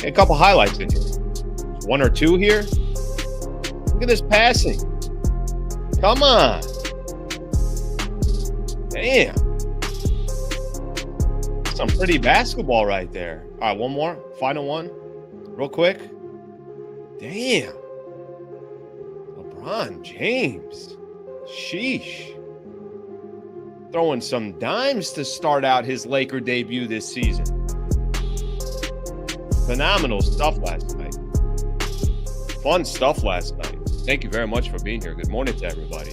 A couple highlights in here. One or two here. Look at this passing. Come on. Damn. Some pretty basketball right there. All right, one more. Final one. Real quick. Damn. LeBron James. Sheesh. Throwing some dimes to start out his Laker debut this season. Phenomenal stuff last night. Fun stuff last night. Thank you very much for being here. Good morning to everybody.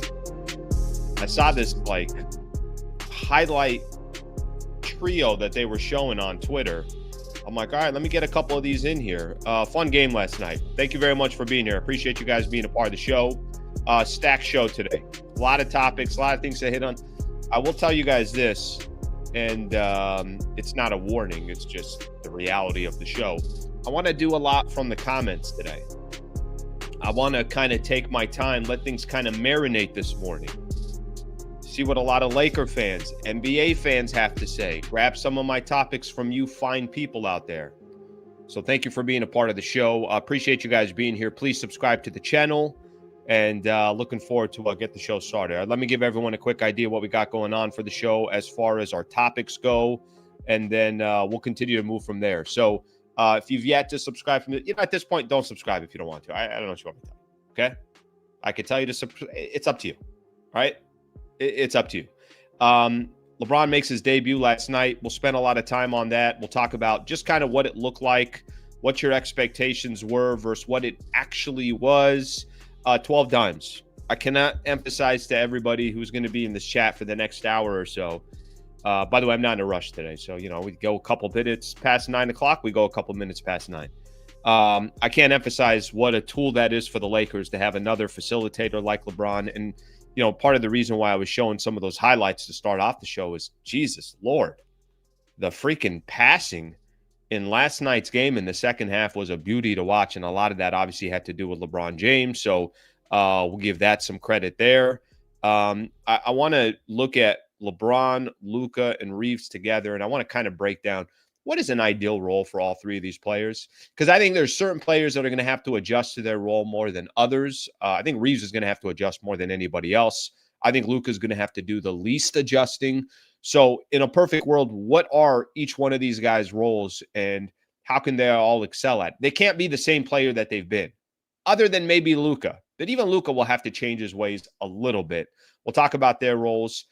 I saw this highlight trio that they were showing on Twitter. I'm like, all right, let me get a couple of these in here. Fun game last night. Thank you very much for being here. Appreciate you guys being a part of the show. Stacked show today. A lot of topics, a lot of things to hit on. I will tell you guys this, and it's not a warning. It's just the reality of the show. I want to do a lot from the comments today. I want to kind of take my time, let things kind of marinate this morning. See what a lot of Laker fans, NBA fans have to say. Grab some of my topics from you fine people out there. So thank you for being a part of the show. I appreciate you guys being here. Please subscribe to the channel. And looking forward to get the show started. Let me give everyone a quick idea of what we got going on for the show as far as our topics go. And then we'll continue to move from there. So if you've yet to subscribe at this point, don't subscribe if you don't want to. I don't know what you want me to tell you. Okay? I can tell you to subscribe. It's up to you. All right? It's up to you. LeBron makes his debut last night. We'll spend a lot of time on that. We'll talk about just kind of what it looked like, what your expectations were versus what it actually was. 12 dimes. I cannot emphasize to everybody who's going to be in this chat for the next hour or so. By the way, I'm not in a rush today. So, we go a couple minutes past 9 o'clock. We go a couple minutes past 9. I can't emphasize what a tool that is for the Lakers to have another facilitator like LeBron. And, part of the reason why I was showing some of those highlights to start off the show is, Jesus Lord, the freaking passing in last night's game in the second half was a beauty to watch, and a lot of that obviously had to do with LeBron James, so we'll give that some credit there. I want to look at LeBron, Luka, and Reaves together, and I want to kind of break down what is an ideal role for all three of these players, because I think there's certain players that are going to have to adjust to their role more than others. I think Reaves is going to have to adjust more than anybody else. I think Luka is going to have to do the least adjusting. So in a perfect world, what are each one of these guys' roles and how can they all excel at? They can't be the same player that they've been, other than maybe Luka. But even Luka will have to change his ways a little bit. We'll talk about their roles.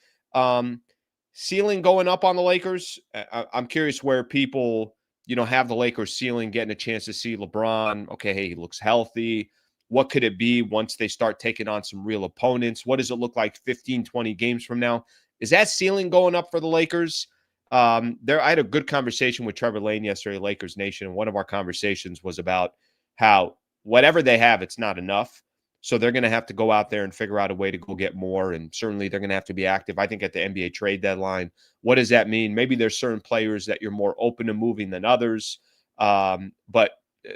Ceiling going up on the Lakers. I'm curious where people, have the Lakers ceiling, getting a chance to see LeBron. Okay, hey, he looks healthy. What could it be once they start taking on some real opponents? What does it look like 15, 20 games from now? Is that ceiling going up for the Lakers? I had a good conversation with Trevor Lane yesterday, Lakers Nation, and one of our conversations was about how whatever they have, it's not enough. So they're going to have to go out there and figure out a way to go get more, and certainly they're going to have to be active, I think, at the NBA trade deadline. What does that mean? Maybe there's certain players that you're more open to moving than others, but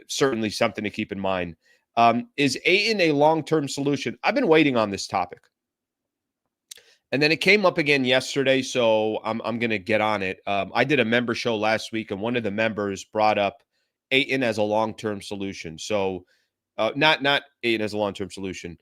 certainly something to keep in mind. Is Ayton a long-term solution? I've been waiting on this topic. And then it came up again yesterday, so I'm going to get on it. I did a member show last week, and one of the members brought up Ayton as a long-term solution. So not Ayton as a long-term solution.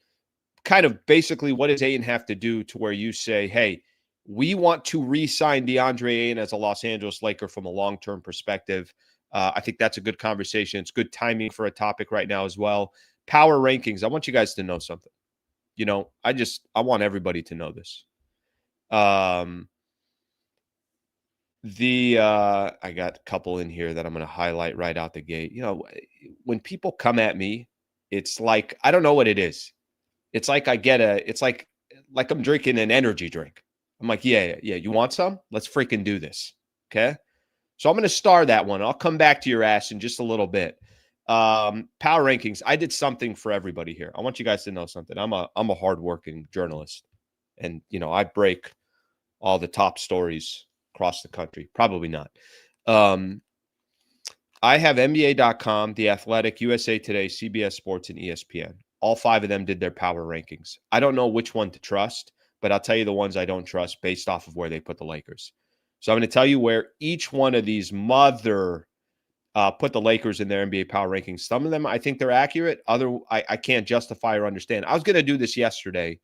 Kind of basically, what does Ayton have to do to where you say, hey, we want to re-sign Deandre Ayton as a Los Angeles Laker from a long-term perspective? I think that's a good conversation. It's good timing for a topic right now as well. Power rankings. I want you guys to know something. I want everybody to know this. I got a couple in here that I'm going to highlight right out the gate. When people come at me, it's like, I don't know what it is. It's like it's like I'm drinking an energy drink. I'm like, yeah. You want some? Let's freaking do this. Okay. So I'm going to star that one. I'll come back to your ass in just a little bit. Power rankings. I did something for everybody here. I want you guys to know something. I'm a hardworking journalist, and I break all the top stories across the country. Probably not. I have NBA.com, The Athletic, USA Today, CBS Sports, and ESPN. All five of them did their power rankings. I don't know which one to trust, but I'll tell you the ones I don't trust based off of where they put the Lakers. So I'm going to tell you where each one of these mother put the Lakers in their NBA power rankings. Some of them, I think they're accurate. I can't justify or understand. I was going to do this yesterday,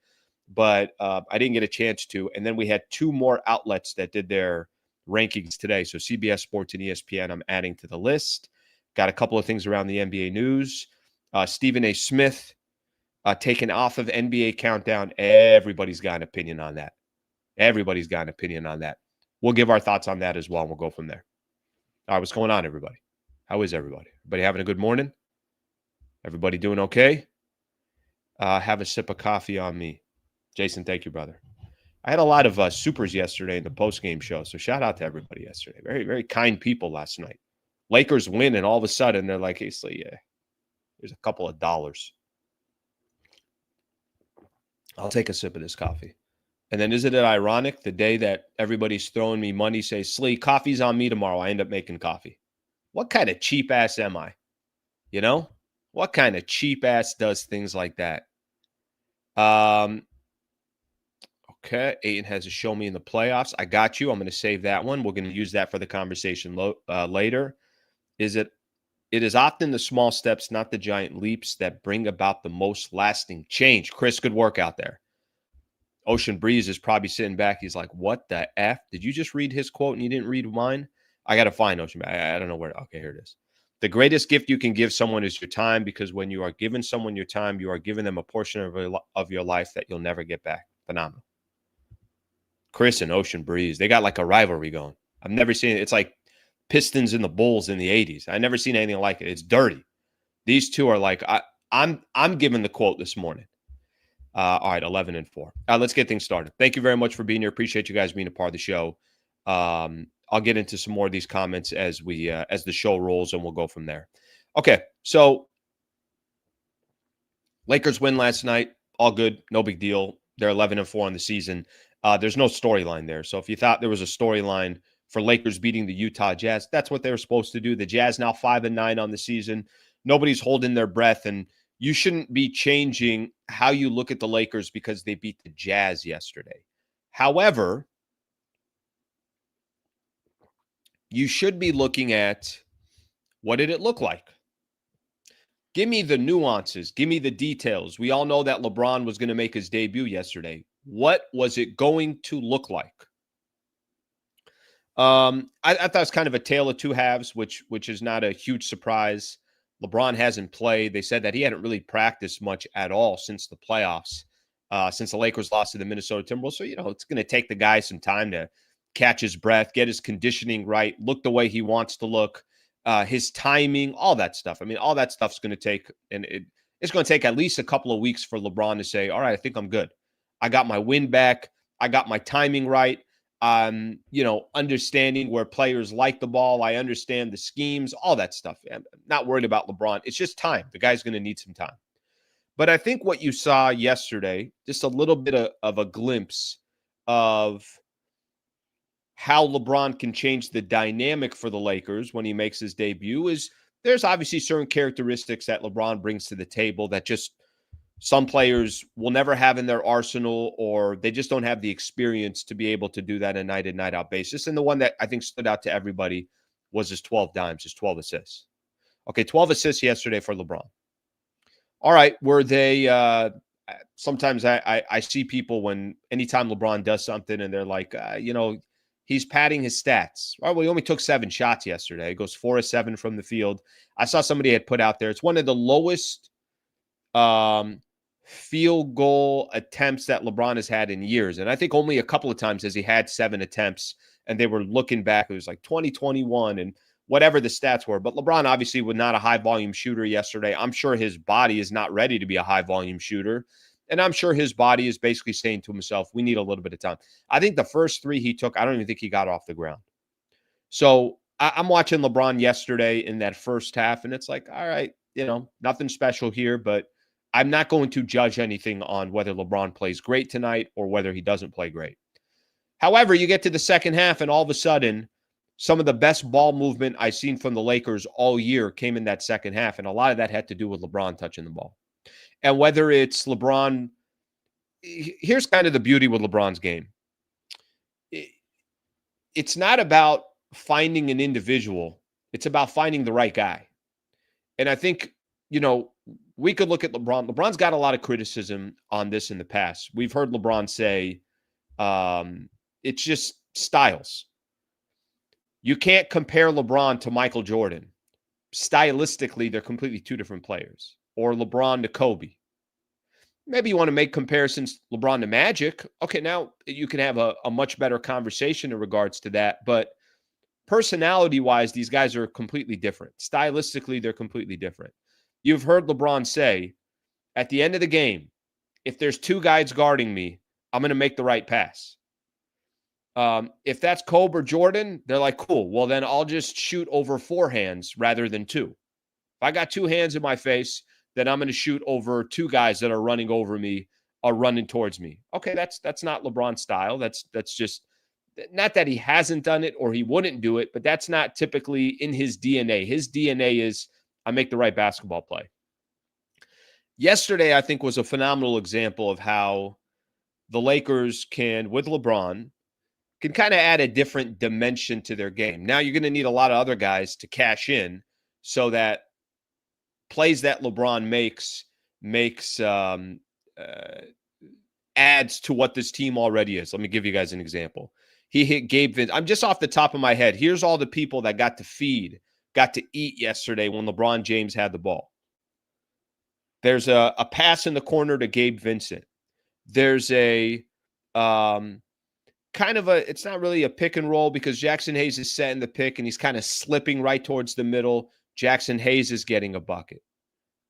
but I didn't get a chance to. And then we had two more outlets that did their rankings today. So CBS Sports and ESPN, I'm adding to the list. Got a couple of things around the NBA news. Stephen A. Smith taken off of NBA Countdown. Everybody's got an opinion on that. Everybody's got an opinion on that. We'll give our thoughts on that as well, and we'll go from there. All right, what's going on, everybody? How is everybody? Everybody having a good morning? Everybody doing okay? Have a sip of coffee on me. Jason, thank you, brother. I had a lot of supers yesterday in the post-game show, so shout out to everybody yesterday. Very, very kind people last night. Lakers win, and all of a sudden, they're like, hey, Sliwa, here's a couple of dollars. I'll take a sip of this coffee. And then isn't it ironic, the day that everybody's throwing me money, say, Slee, coffee's on me tomorrow, I end up making coffee. What kind of cheap ass am I? You know? What kind of cheap ass does things like that? Okay, Ayton has a show me in the playoffs. I got you. I'm going to save that one. We're going to use that for the conversation later. It is often the small steps, not the giant leaps, that bring about the most lasting change. Chris, good work out there. Ocean Breeze is probably sitting back. He's like, what the F? Did you just read his quote and you didn't read mine? I got to find Ocean. I don't know where. Okay, here it is. The greatest gift you can give someone is your time, because when you are giving someone your time, you are giving them a portion of your life that you'll never get back. Phenomenal. Chris and Ocean Breeze, they got like a rivalry going. I've never seen it. It's like Pistons and the Bulls in the 80s. I never seen anything like it. It's dirty. These two are like, I'm giving the quote this morning. All right, 11-4. Let's get things started. Thank you very much for being here. Appreciate you guys being a part of the show. I'll get into some more of these comments as the show rolls, and we'll go from there. Okay, so Lakers win last night. All good, no big deal. They're 11-4 on the season. There's no storyline there. So if you thought there was a storyline for Lakers beating the Utah Jazz, that's what they were supposed to do. The Jazz now 5-9 on the season. Nobody's holding their breath, and you shouldn't be changing how you look at the Lakers because they beat the Jazz yesterday. However, you should be looking at, what did it look like? Give me the nuances. Give me the details. We all know that LeBron was going to make his debut yesterday. What was it going to look like? I thought it was kind of a tale of two halves, which is not a huge surprise. LeBron hasn't played. They said that he hadn't really practiced much at all since the playoffs, since the Lakers lost to the Minnesota Timberwolves. So, it's going to take the guy some time to catch his breath, get his conditioning right, look the way he wants to look, his timing, all that stuff. I mean, all that stuff's going to take, and it's going to take at least a couple of weeks for LeBron to say, all right, I think I'm good. I got my win back. I got my timing right. Understanding where players like the ball. I understand the schemes, all that stuff. I'm not worried about LeBron. It's just time. The guy's going to need some time. But I think what you saw yesterday, just a little bit of a glimpse of how LeBron can change the dynamic for the Lakers when he makes his debut, is there's obviously certain characteristics that LeBron brings to the table that just some players will never have in their arsenal, or they just don't have the experience to be able to do that on a night in, night out basis. And the one that I think stood out to everybody was his 12 dimes, his 12 assists. Okay, 12 assists yesterday for LeBron. All right, were they sometimes I see people anytime LeBron does something and they're like, he's padding his stats. Well, he only took 7 shots yesterday. He goes 4 of 7 from the field. I saw somebody had put out there, it's one of the lowest field goal attempts that LeBron has had in years. And I think only a couple of times has he had 7 attempts, and they were looking back. It was like 2021 and whatever the stats were. But LeBron obviously was not a high volume shooter yesterday. I'm sure his body is not ready to be a high volume shooter. And I'm sure his body is basically saying to himself, we need a little bit of time. I think the first 3 he took, I don't even think he got off the ground. So I'm watching LeBron yesterday in that first half, and it's like, all right, nothing special here, but I'm not going to judge anything on whether LeBron plays great tonight or whether he doesn't play great. However, you get to the second half, and all of a sudden, some of the best ball movement I've seen from the Lakers all year came in that second half, and a lot of that had to do with LeBron touching the ball. And whether it's LeBron, here's kind of the beauty with LeBron's game. It's not about finding an individual It's about finding the right guy. And I think, we could look at LeBron. LeBron's got a lot of criticism on this in the past. We've heard LeBron say, it's just styles. You can't compare LeBron to Michael Jordan. Stylistically, they're completely two different players. Or LeBron to Kobe. Maybe you want to make comparisons LeBron to Magic. Okay, now you can have a much better conversation in regards to that. But personality-wise, these guys are completely different. Stylistically, they're completely different. You've heard LeBron say, at the end of the game, if there's two guys guarding me, I'm going to make the right pass. If that's Kobe or Jordan, they're like, cool. Well, then I'll just shoot over four hands rather than two. If I got two hands in my face, then I'm going to shoot over two guys that are running over me or running towards me. Okay, that's not LeBron's style. That's just not that he hasn't done it or he wouldn't do it, but that's not typically in his DNA. His DNA is I make the right basketball play. Yesterday, I think, was a phenomenal example of how the Lakers can, with LeBron, can kind of add a different dimension to their game. Now you're going to need a lot of other guys to cash in so that plays that LeBron makes adds to what this team already is. Let me give you guys an example. He hit Gabe Vincent. I'm just off the top of my head. Here's all the people that got to eat yesterday when LeBron James had the ball. There's a pass in the corner to Gabe Vincent. There's a it's not really a pick and roll because Jackson Hayes is setting the pick and he's kind of slipping right towards the middle. Jackson Hayes is getting a bucket.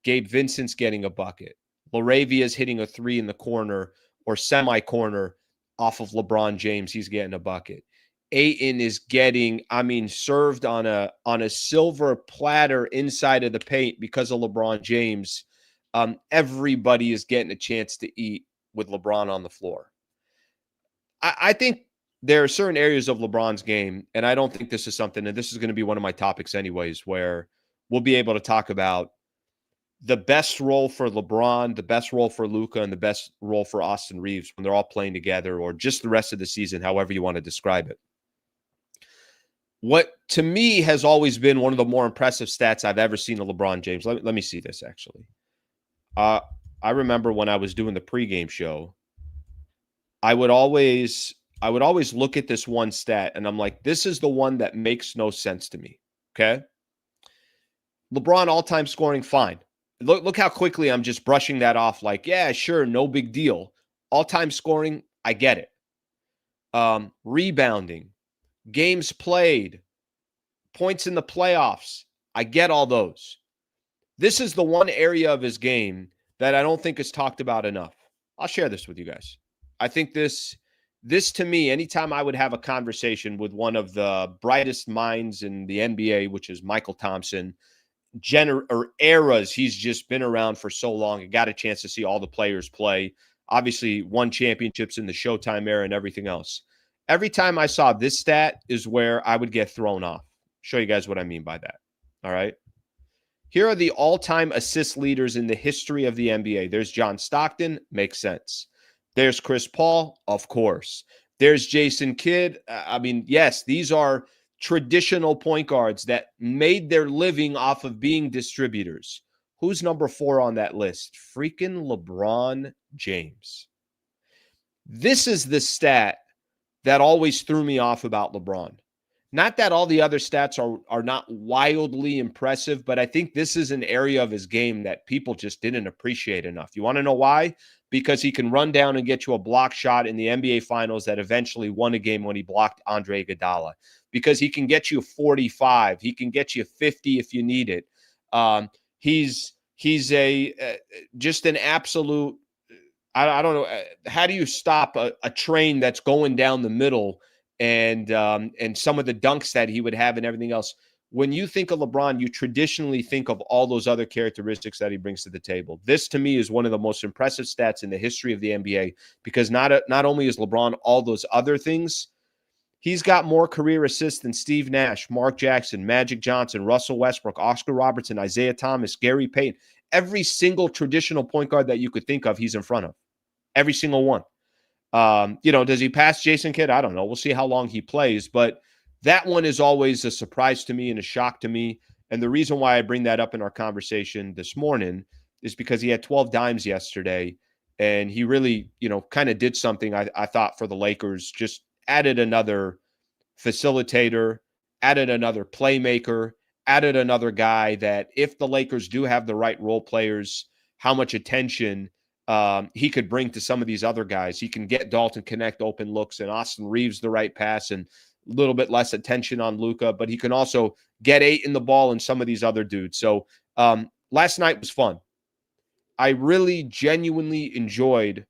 Gabe Vincent's getting a bucket. Laravia is hitting a three in the corner or semi-corner off of LeBron James. He's getting a bucket. Ayton is getting, served on a silver platter inside of the paint because of LeBron James. Everybody is getting a chance to eat with LeBron on the floor. I think there are certain areas of LeBron's game, and I don't think this is something, and this is going to be one of my topics anyways, where we'll be able to talk about the best role for LeBron, the best role for Luka, and the best role for Austin Reaves when they're all playing together or just the rest of the season, however you want to describe it. What, to me, has always been one of the more impressive stats I've ever seen of LeBron James. Let me see this, actually. I remember when I was doing the pregame show, I would always look at this one stat, and I'm like, this is the one that makes no sense to me, okay? LeBron all-time scoring, fine. Look how quickly I'm just brushing that off like, yeah, sure, no big deal. All-time scoring, I get it. Rebounding, games played, points in the playoffs, I get all those. This is the one area of his game that I don't think is talked about enough. I'll share this with you guys. I think this to me, anytime I would have a conversation with one of the brightest minds in the NBA, which is Michael Thompson, eras, he's just been around for so long and got a chance to see all the players play. Obviously, won championships in the Showtime era and everything else. Every time I saw this stat is where I would get thrown off. Show you guys what I mean by that. All right. Here are the all-time assist leaders in the history of the NBA. There's John Stockton, makes sense. There's Chris Paul, of course. There's Jason Kidd. Yes, these are traditional point guards that made their living off of being distributors. Who's number 4 on that list? Freaking LeBron James. This is the stat that always threw me off about LeBron. Not that all the other stats are not wildly impressive, but I think this is an area of his game that people just didn't appreciate enough. You want to know why? Because he can run down and get you a block shot in the NBA Finals that eventually won a game when he blocked Andre Iguodala. Because he can get you 45. He can get you 50 if you need it. He's just an absolute, I don't know. How do you stop a train that's going down the middle and some of the dunks that he would have and everything else? When you think of LeBron, you traditionally think of all those other characteristics that he brings to the table. This, to me, is one of the most impressive stats in the history of the NBA because not only is LeBron all those other things, he's got more career assists than Steve Nash, Mark Jackson, Magic Johnson, Russell Westbrook, Oscar Robertson, Isaiah Thomas, Gary Payton. Every single traditional point guard that you could think of, he's in front of. Every single one. Does he pass Jason Kidd? I don't know. We'll see how long he plays, but That one is always a surprise to me and a shock to me. And the reason why I bring that up in our conversation this morning is because he had 12 dimes yesterday, and he really, kind of did something I thought for the Lakers, just added another facilitator, added another playmaker, added another guy that if the Lakers do have the right role players, how much attention he could bring to some of these other guys. He can get Dalton Connect open looks and Austin Reaves the right pass and a little bit less attention on Luka, but he can also get Ayton the ball and some of these other dudes. So last night was fun. I really genuinely enjoyed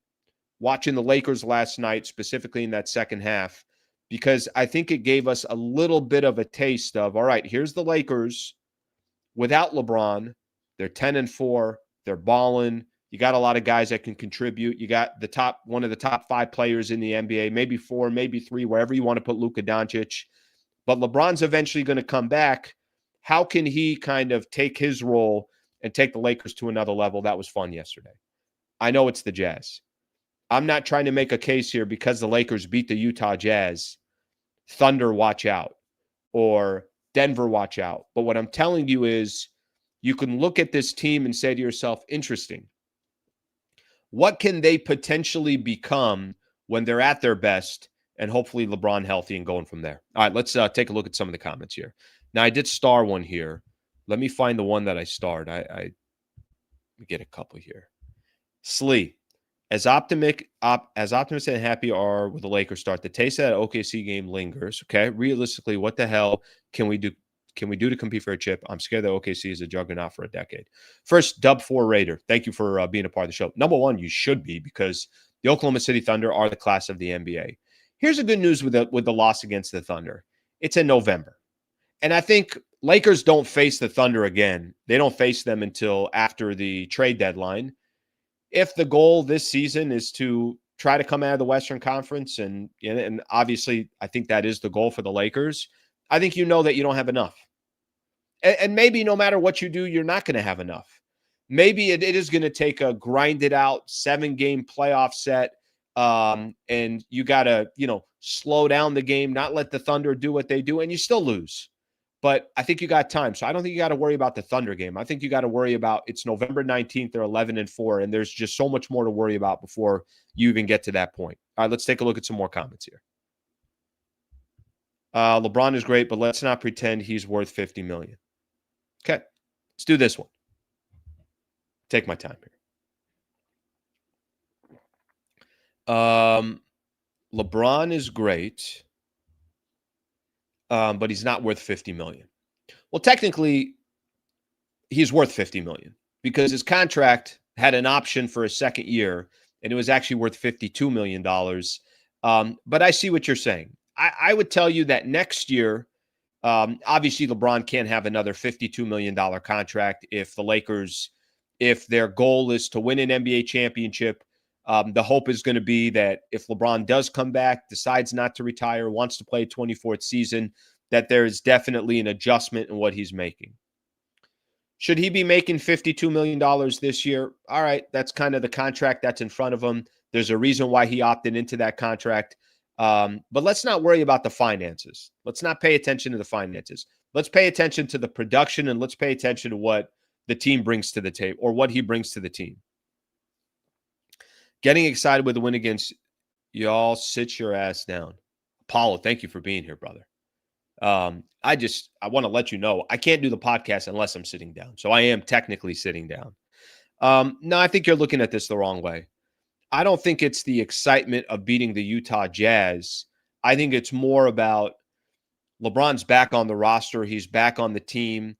watching the Lakers last night, specifically in that second half, because I think it gave us a little bit of a taste of, all right, here's the Lakers without LeBron. They're 10-4. They're balling. You got a lot of guys that can contribute. You got one of the top 5 players in the NBA, maybe 4, maybe 3, wherever you want to put Luka Doncic. But LeBron's eventually going to come back. How can he kind of take his role and take the Lakers to another level? That was fun yesterday. I know it's the Jazz. I'm not trying to make a case here because the Lakers beat the Utah Jazz. Thunder, watch out. Or Denver, watch out. But what I'm telling you is you can look at this team and say to yourself, interesting. What can they potentially become when they're at their best, and hopefully LeBron healthy and going from there? All right, let's take a look at some of the comments here. Now, I did star one here. Let me find the one that I starred. I get a couple here. Slee, as optimistic and happy are with the Lakers start, the taste of that OKC game lingers. Okay, realistically, what the hell can we do? Can we do to compete for a chip? I'm scared that OKC is a juggernaut for a decade. First, Dub 4 Raider. Thank you for being a part of the show. Number one, you should be, because the Oklahoma City Thunder are the class of the NBA. Here's the good news with the loss against the Thunder. It's in November. And I think Lakers don't face the Thunder again. They don't face them until after the trade deadline. If the goal this season is to try to come out of the Western Conference, and obviously I think that is the goal for the Lakers, I think you know that you don't have enough. And maybe no matter what you do, you're not going to have enough. Maybe it is going to take a grinded out 7-game playoff set, and you got to, slow down the game, not let the Thunder do what they do, and you still lose. But I think you got time. So I don't think you got to worry about the Thunder game. I think you got to worry about it's November 19th. They're 11-4, and there's just so much more to worry about before you even get to that point. All right, let's take a look at some more comments here. LeBron is great, but let's not pretend he's worth $50 million. Okay, let's do this one. Take my time here. LeBron is great, but he's not worth $50 million. Well, technically, he's worth $50 million because his contract had an option for a second year, and it was actually worth $52 million. But I see what you're saying. I would tell you that next year, obviously LeBron can't have another $52 million contract if the Lakers, if their goal is to win an NBA championship. The hope is going to be that if LeBron does come back, decides not to retire, wants to play a 24th season, that there is definitely an adjustment in what he's making. Should he be making $52 million this year? All right, that's kind of the contract that's in front of him. There's a reason why he opted into that contract. But let's not worry about the finances. Let's not pay attention to the finances. Let's pay attention to the production, and let's pay attention to what the team brings to the table, or what he brings to the team. Getting excited with the win against y'all. Sit your ass down. Apollo, thank you for being here, brother. I want to let you know I can't do the podcast unless I'm sitting down. So I am technically sitting down. No, I think you're looking at this the wrong way. I don't think it's the excitement of beating the Utah Jazz. I think it's more about LeBron's back on the roster. He's back on the team.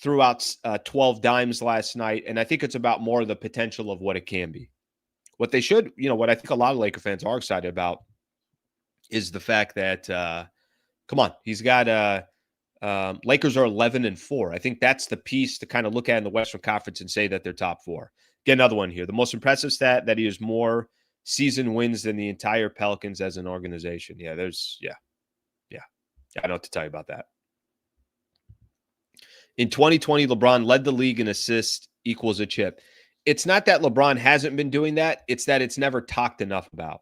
Threw out 12 dimes last night, and I think it's about more of the potential of what it can be. What they should, what I think a lot of Laker fans are excited about is the fact that, come on, he's got Lakers are 11-4. I think that's the piece to kind of look at in the Western Conference and say that they're top 4. Get another one here. The most impressive stat that he has more season wins than the entire Pelicans as an organization. Yeah, I don't know what to tell you about that. In 2020, LeBron led the league in assists equals a chip. It's not that LeBron hasn't been doing that. It's that it's never talked enough about.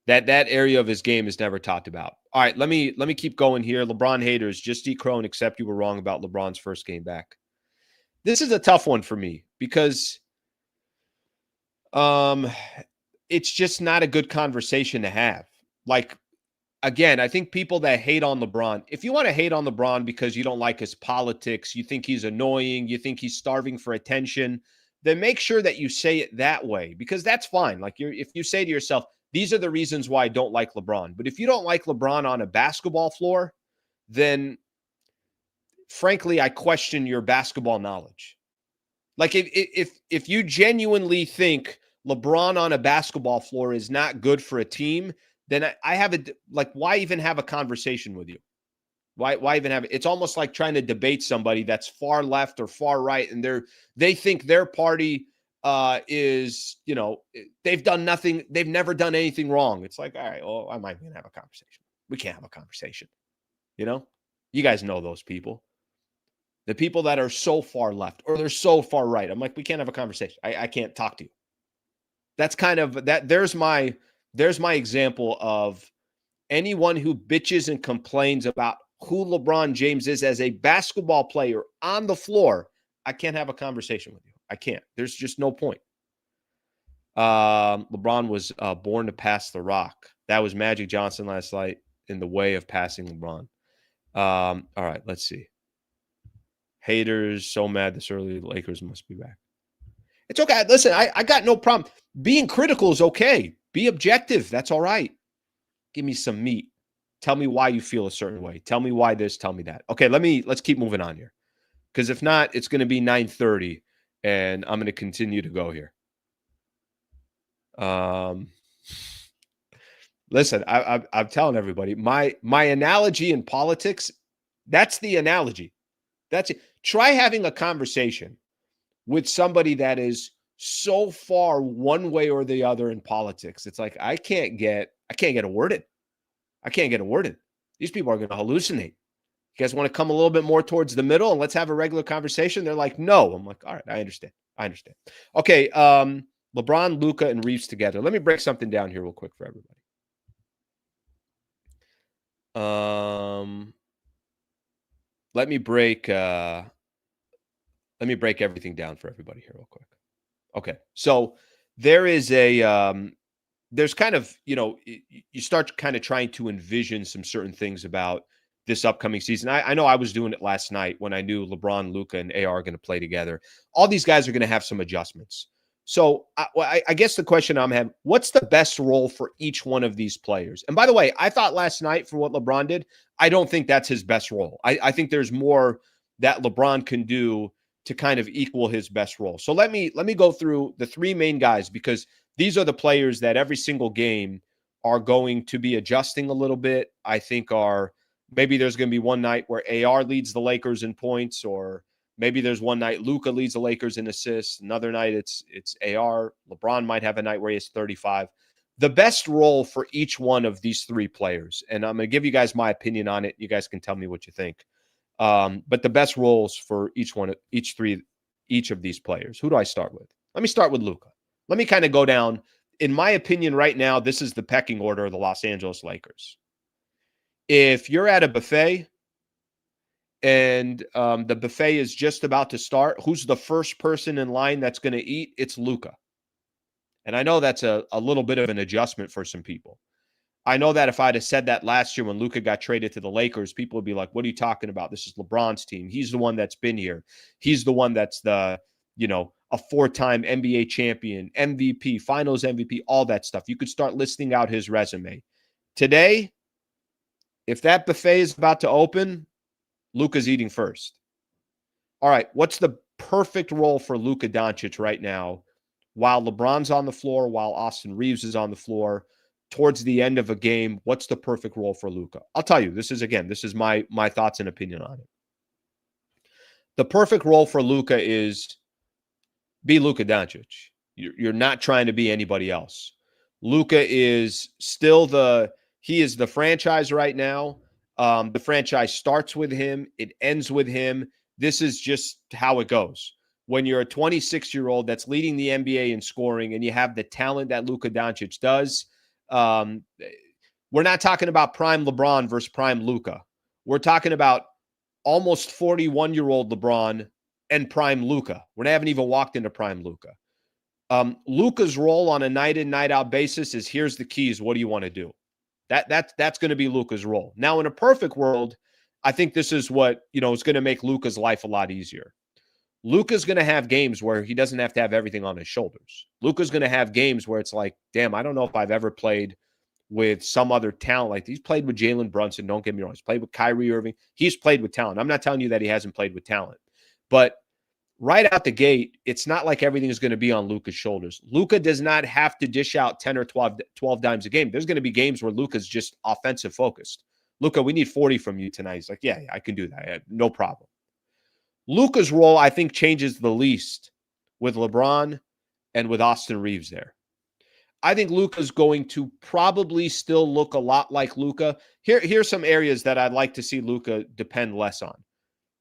That area of his game is never talked about. All right, let me keep going here. LeBron haters, just decrone, except you were wrong about LeBron's first game back. This is a tough one for me because it's just not a good conversation to have. Like, again, I think people that hate on LeBron, if you want to hate on LeBron because you don't like his politics, you think he's annoying, you think he's starving for attention, then make sure that you say it that way, because that's fine. Like, if you say to yourself, these are the reasons why I don't like LeBron. But if you don't like LeBron on a basketball floor, then frankly, I question your basketball knowledge. Like, if you genuinely think LeBron on a basketball floor is not good for a team, then I have a, like, why even have a conversation with you? Why even have it? It's almost like trying to debate somebody that's far left or far right, and they think their party is, they've done nothing, they've never done anything wrong. It's like, all right, well, I might even have a conversation. We can't have a conversation. You guys know those people. The people that are so far left or they're so far right. I'm like, we can't have a conversation. I can't talk to you. That's kind of that. There's my example of anyone who bitches and complains about who LeBron James is as a basketball player on the floor. I can't have a conversation with you. I can't. There's just no point. LeBron was born to pass the rock. That was Magic Johnson last night in the way of passing LeBron. All right, let's see. Haters so mad this early. Lakers must be back. It's okay. Listen, I got no problem. Being critical is okay. Be objective. That's all right. Give me some meat. Tell me why you feel a certain way. Tell me why this. Tell me that. Okay, let's keep moving on here. Because if not, it's going to be 9:30, and I'm going to continue to go here. Listen, I'm telling everybody, my analogy in politics, that's the analogy. That's it. Try having a conversation with somebody that is so far one way or the other in politics. It's like, I can't get a word in. I can't get a word in. These people are going to hallucinate. You guys want to come a little bit more towards the middle and let's have a regular conversation? They're like, no. I'm like, all right, I understand. Okay, LeBron, Luka, and Reaves together. Let me break something down here real quick for everybody. Let me break everything down for everybody here real quick. Okay. So there is there's kind of, you start kind of trying to envision some certain things about this upcoming season. I know I was doing it last night when I knew LeBron, Luka, and AR are going to play together. All these guys are going to have some adjustments. So I guess the question I'm having, what's the best role for each one of these players? And by the way, I thought last night for what LeBron did, I don't think that's his best role. I think there's more that LeBron can do to kind of equal his best role. So let me go through the three main guys, because these are the players that every single game are going to be adjusting a little bit. I think maybe there's going to be one night where AR leads the Lakers in points, or maybe there's one night Luka leads the Lakers in assists. Another night it's AR. LeBron might have a night where he has 35. The best role for each one of these three players, and I'm going to give you guys my opinion on it. You guys can tell me what you think. But the best roles for each of these players. Who do I start with? Let me start with Luka. Let me kind of go down. In my opinion, right now, this is the pecking order of the Los Angeles Lakers. If you're at a buffet and the buffet is just about to start, who's the first person in line that's going to eat? It's Luka. And I know that's a little bit of an adjustment for some people. I know that if I'd have said that last year when Luka got traded to the Lakers, people would be like, what are you talking about? This is LeBron's team. He's the one that's been here. He's the one that's a 4-time NBA champion, MVP, finals MVP, all that stuff. You could start listing out his resume. Today, if that buffet is about to open, Luka's eating first. All right, what's the perfect role for Luka Doncic right now while LeBron's on the floor, while Austin Reaves is on the floor? Towards the end of a game, what's the perfect role for Luka? I'll tell you, this is my thoughts and opinion on it. The perfect role for Luka is be Luka Doncic. You're not trying to be anybody else. Luka is still he is the franchise right now. The franchise starts with him. It ends with him. This is just how it goes. When you're a 26-year-old that's leading the NBA in scoring and you have the talent that Luka Doncic does, Um, we're not talking about prime LeBron versus prime Luka. We're talking about almost 41-year-old LeBron and prime Luka. We haven't even walked into prime Luka. Luka's role on a night in, night out basis is here's the keys. What do you want to do? That's going to be Luka's role. Now, in a perfect world, I think this is what, is going to make Luka's life a lot easier. Luka's going to have games where he doesn't have to have everything on his shoulders. Luka's going to have games where it's like, damn, I don't know if I've ever played with some other talent. Like he's played with Jalen Brunson. Don't get me wrong. He's played with Kyrie Irving. He's played with talent. I'm not telling you that he hasn't played with talent, but right out the gate, it's not like everything is going to be on Luka's shoulders. Luka does not have to dish out 10 or 12 dimes a game. There's going to be games where Luka's just offensive focused. Luka, we need 40 from you tonight. He's like, yeah, I can do that. No problem. Luka's role, I think, changes the least with LeBron and with Austin Reaves there. I think Luka's going to probably still look a lot like Luka. Here's some areas that I'd like to see Luka depend less on.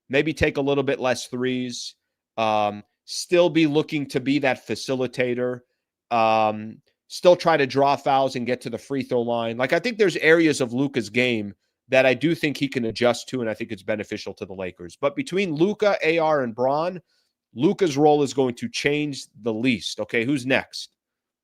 Maybe take a little bit less threes. Still be looking to be that facilitator. Still try to draw fouls and get to the free throw line. Like I think there's areas of Luka's game that I do think he can adjust to, and I think it's beneficial to the Lakers. But between Luka, AR, and Bron, Luka's role is going to change the least. Okay, who's next?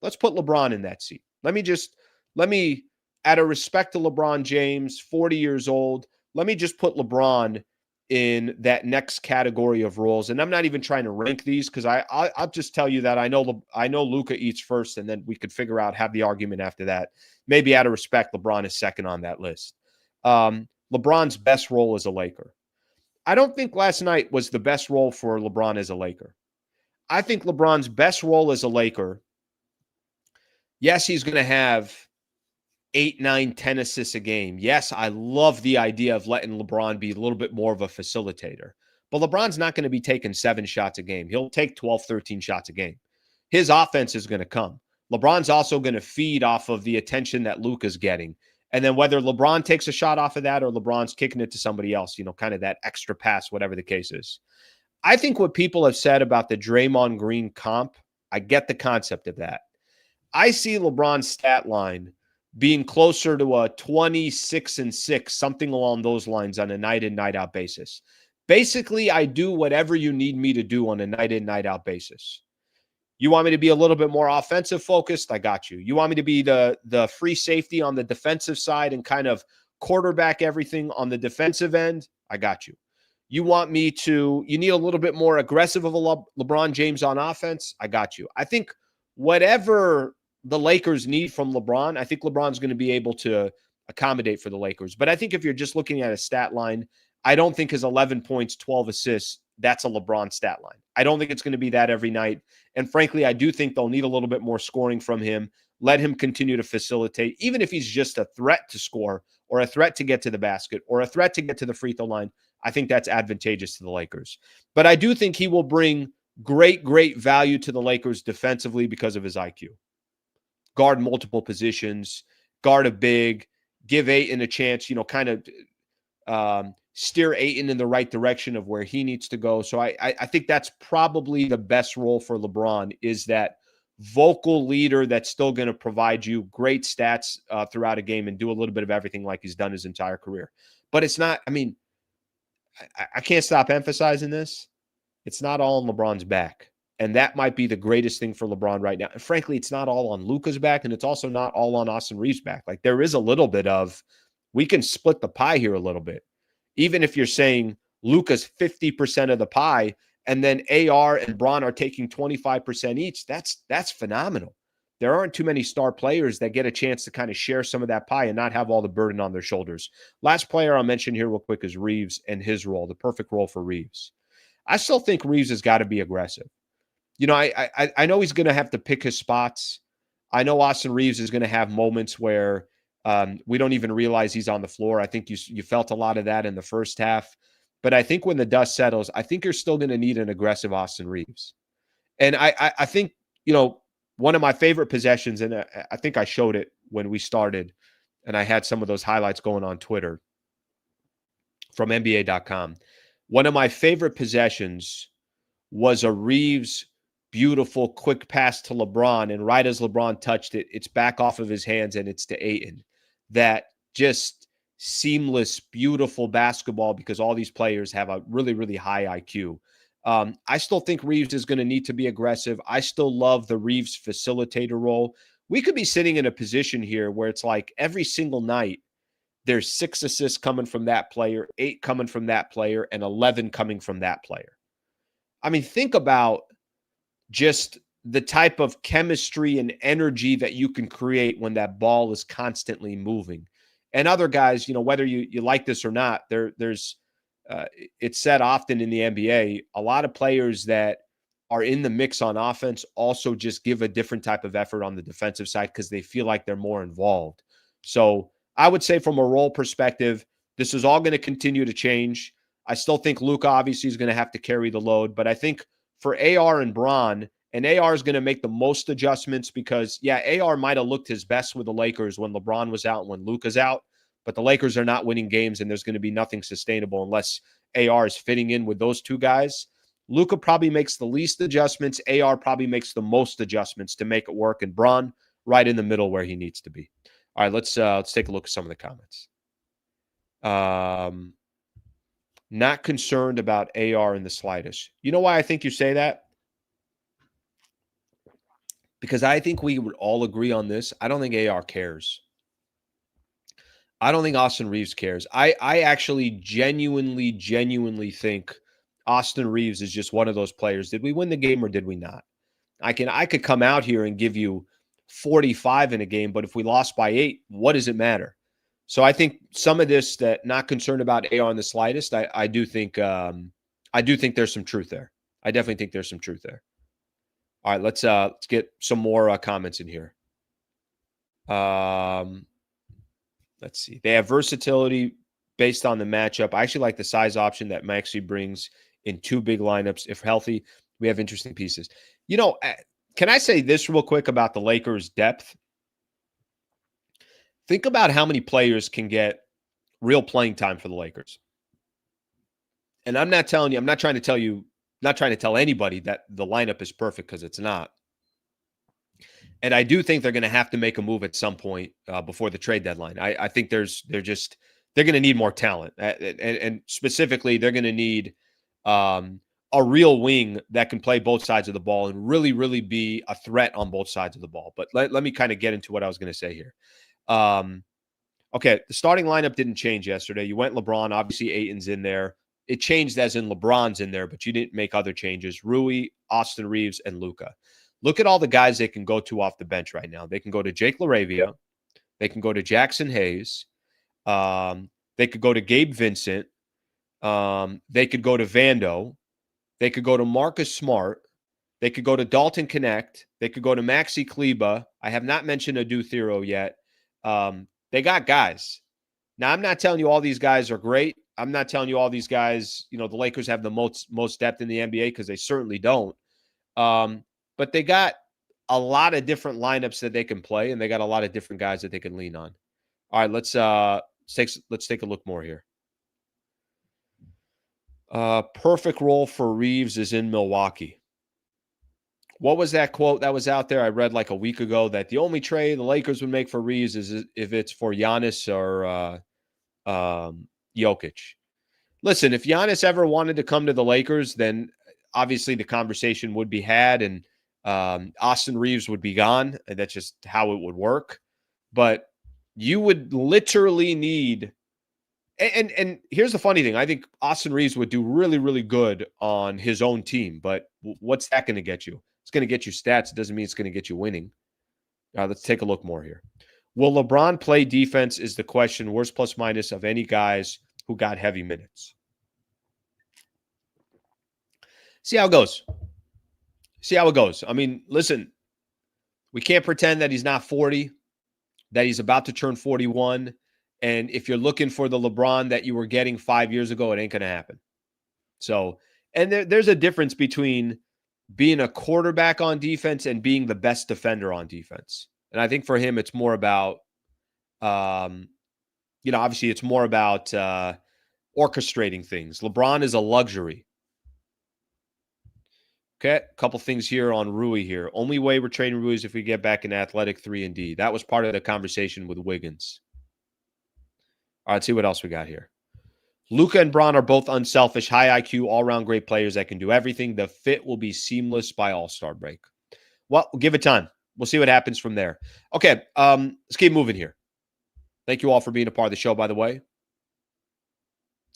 Let's put LeBron in that seat. Let me, out of respect to LeBron James, 40 years old, let me just put LeBron in that next category of roles. And I'm not even trying to rank these because I'll just tell you that I know Luka eats first, and then we could have the argument after that. Maybe out of respect, LeBron is second on that list. LeBron's best role as a Laker. I don't think last night was the best role for LeBron as a Laker. I think LeBron's best role as a Laker, yes, he's going to have 8, 9, 10 assists a game. Yes, I love the idea of letting LeBron be a little bit more of a facilitator. But LeBron's not going to be taking 7 shots a game. He'll take 12, 13 shots a game. His offense is going to come. LeBron's also going to feed off of the attention that Luka's getting. And then whether LeBron takes a shot off of that or LeBron's kicking it to somebody else, kind of that extra pass, whatever the case is. I think what people have said about the Draymond Green comp, I get the concept of that. I see LeBron's stat line being closer to a 26-6, something along those lines on a night in, night out basis. Basically, I do whatever you need me to do on a night in, night out basis. You want me to be a little bit more offensive focused? I got you. You want me to be the free safety on the defensive side and kind of quarterback everything on the defensive end? I got you. You need a little bit more aggressive of a LeBron James on offense? I got you. I think whatever the Lakers need from LeBron, I think LeBron's going to be able to accommodate for the Lakers. But I think if you're just looking at a stat line, I don't think his 11 points, 12 assists, that's a LeBron stat line. I don't think it's going to be that every night. And frankly, I do think they'll need a little bit more scoring from him. Let him continue to facilitate, even if he's just a threat to score or a threat to get to the basket or a threat to get to the free throw line. I think that's advantageous to the Lakers. But I do think he will bring great, great value to the Lakers defensively because of his IQ. Guard multiple positions, guard a big, give Ayton a chance, kind of steer Ayton in the right direction of where he needs to go. So I think that's probably the best role for LeBron, is that vocal leader that's still going to provide you great stats throughout a game and do a little bit of everything like he's done his entire career. But it's not, I can't stop emphasizing this. It's not all on LeBron's back. And that might be the greatest thing for LeBron right now. And frankly, it's not all on Luka's back, and it's also not all on Austin Reaves' back. Like there is a little bit of, we can split the pie here a little bit. Even if you're saying Luka's 50% of the pie, and then AR and Bron are taking 25% each, that's phenomenal. There aren't too many star players that get a chance to kind of share some of that pie and not have all the burden on their shoulders. Last player I'll mention here real quick is Reaves and his role, the perfect role for Reaves. I still think Reaves has got to be aggressive. I know he's going to have to pick his spots. I know Austin Reaves is going to have moments where we don't even realize he's on the floor. I think you felt a lot of that in the first half. But I think when the dust settles, I think you're still going to need an aggressive Austin Reaves. And I think, one of my favorite possessions, and I think I showed it when we started, and I had some of those highlights going on Twitter from NBA.com. One of my favorite possessions was a Reaves beautiful, quick pass to LeBron. And right as LeBron touched it, it's back off of his hands and it's to Ayton. That just seamless, beautiful basketball because all these players have a really, really high IQ. I still think Reaves is going to need to be aggressive. I still love the Reaves facilitator role. We could be sitting in a position here where it's like every single night, there's 6 assists coming from that player, 8 coming from that player, and 11 coming from that player. I mean, think about just the type of chemistry and energy that you can create when that ball is constantly moving. And other guys, whether you like this or not, there's it's said often in the NBA, a lot of players that are in the mix on offense also just give a different type of effort on the defensive side because they feel like they're more involved. So I would say from a role perspective, this is all going to continue to change. I still think Luka obviously is going to have to carry the load, but I think for AR and Bron, and AR is going to make the most adjustments because, AR might have looked his best with the Lakers when LeBron was out and when Luka's out, but the Lakers are not winning games and there's going to be nothing sustainable unless AR is fitting in with those two guys. Luka probably makes the least adjustments. AR probably makes the most adjustments to make it work, and Bron right in the middle where he needs to be. All right, let's take a look at some of the comments. Not concerned about AR in the slightest. You know why I think you say that? Because I think we would all agree on this. I don't think AR cares. I don't think Austin Reaves cares. I actually genuinely think Austin Reaves is just one of those players. Did we win the game or did we not? I could come out here and give you 45 in a game, but if we lost by 8, what does it matter? So I think some of this, that not concerned about AR in the slightest, I do think there's some truth there. I definitely think there's some truth there. All right, let's get some more comments in here. Let's see. They have versatility based on the matchup. I actually like the size option that Maxey brings in 2 big lineups. If healthy, we have interesting pieces. Can I say this real quick about the Lakers' depth? Think about how many players can get real playing time for the Lakers. And I'm not trying to tell anybody that the lineup is perfect because it's not. And I do think they're going to have to make a move at some point before the trade deadline. I think they're going to need more talent, and specifically they're going to need a real wing that can play both sides of the ball and really, really be a threat on both sides of the ball. But let me kind of get into what I was going to say here. Okay, the starting lineup didn't change yesterday. You went LeBron. Obviously, Ayton's in there. It changed as in LeBron's in there, but you didn't make other changes. Rui, Austin Reaves, and Luka. Look at all the guys they can go to off the bench right now. They can go to Jake LaRavia. They can go to Jackson Hayes. They could go to Gabe Vincent. They could go to Vando. They could go to Marcus Smart. They could go to Dalton Connect. They could go to Maxi Kleba. I have not mentioned Adu Thero yet. They got guys. Now, I'm not telling you all these guys are great. I'm not telling you all these guys, the Lakers have the most depth in the NBA because they certainly don't. But they got a lot of different lineups that they can play, and they got a lot of different guys that they can lean on. All right, let's take a look more here. Perfect role for Reaves is in Milwaukee. What was that quote that was out there? I read like a week ago that the only trade the Lakers would make for Reaves is if it's for Giannis or Jokic. Listen, if Giannis ever wanted to come to the Lakers, then obviously the conversation would be had, and Austin Reaves would be gone, and that's just how it would work. But you would literally need, and here's the funny thing. I think Austin Reaves would do really, really good on his own team, but what's that going to get you? It's going to get you stats. It doesn't mean it's going to get you winning. Let's take a look more here. Will LeBron play defense is the question. Worst plus minus of any guys who got heavy minutes. See how it goes. I mean, listen, we can't pretend that he's not 40, that he's about to turn 41. And if you're looking for the LeBron that you were getting 5 years ago, it ain't going to happen. So, and there's a difference between being a quarterback on defense and being the best defender on defense. And I think for him, it's more about, obviously it's more about orchestrating things. LeBron is a luxury. Okay, a couple things here on Rui here. Only way we're trading Rui is if we get back an athletic 3 and D. That was part of the conversation with Wiggins. All right, let's see what else we got here. Luka and Bron are both unselfish, high IQ, all-around great players that can do everything. The fit will be seamless by All-Star break. Well, we'll give it time. We'll see what happens from there. Okay, let's keep moving here. Thank you all for being a part of the show, by the way.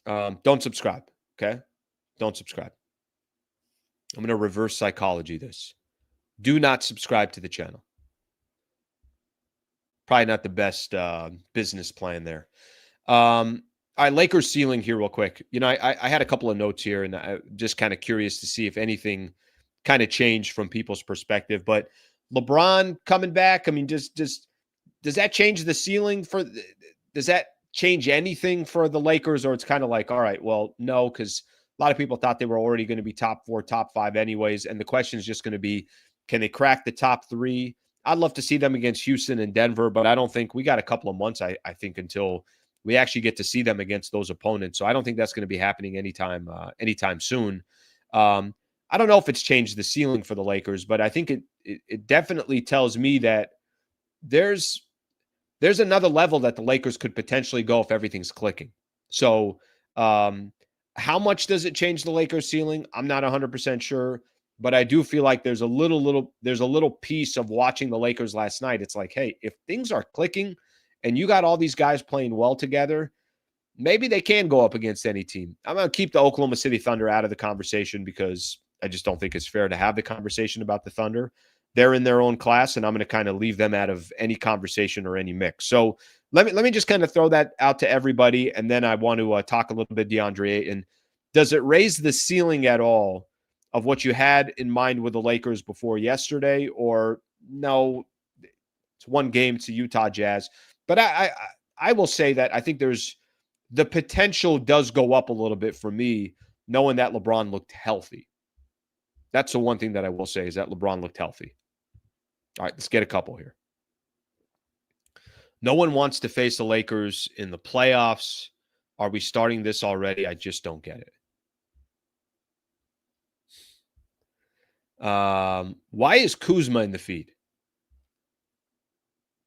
Don't subscribe, okay? Don't subscribe. I'm going to reverse psychology this. Do not subscribe to the channel. Probably not the best business plan there. All right, Lakers ceiling here real quick. You know, I had a couple of notes here, and I'm just kind of curious to see if anything kind of changed from people's perspective. But LeBron coming back, I mean, does that change the ceiling for – does that change anything for the Lakers? Or it's kind of like, all right, well, no, because a lot of people thought they were already going to be top 4, top 5 anyways. And the question is just going to be, can they crack the top 3? I'd love to see them against Houston and Denver, but I don't think we got a couple of months, I think, until we actually get to see them against those opponents. So I don't think that's going to be happening anytime soon. I don't know if it's changed the ceiling for the Lakers, but I think it definitely tells me that there's another level that the Lakers could potentially go if everything's clicking. So how much does it change the Lakers ceiling? I'm not 100% sure, but I do feel like there's a little piece of watching the Lakers last night. It's like, hey, if things are clicking and you got all these guys playing well together, maybe they can go up against any team. I'm going to keep the Oklahoma City Thunder out of the conversation because I just don't think it's fair to have the conversation about the Thunder. They're in their own class, and I'm going to kind of leave them out of any conversation or any mix. So let me just kind of throw that out to everybody, and then I want to talk a little bit Deandre Ayton. Does it raise the ceiling at all of what you had in mind with the Lakers before yesterday, or no? It's one game, it's a Utah Jazz. But I will say that I think the potential does go up a little bit for me, knowing that LeBron looked healthy. That's the one thing that I will say is that LeBron looked healthy. All right, let's get a couple here. No one wants to face the Lakers in the playoffs. Are we starting this already? I just don't get it. Why is Kuzma in the feed?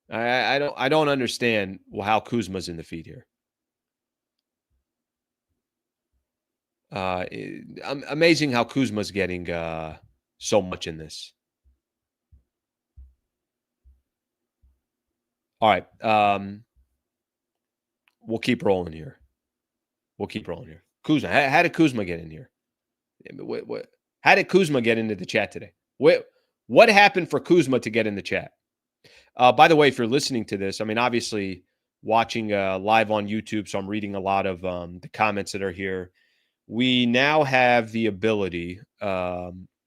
I don't understand how Kuzma's in the feed here. Amazing how Kuzma's getting so much in this. All right. We'll keep rolling here. Kuzma. How did Kuzma get in here? How did Kuzma get into the chat today? What happened for Kuzma to get in the chat? By the way, if you're listening to this, I mean, obviously watching live on YouTube, so I'm reading a lot of the comments that are here. We now have the ability,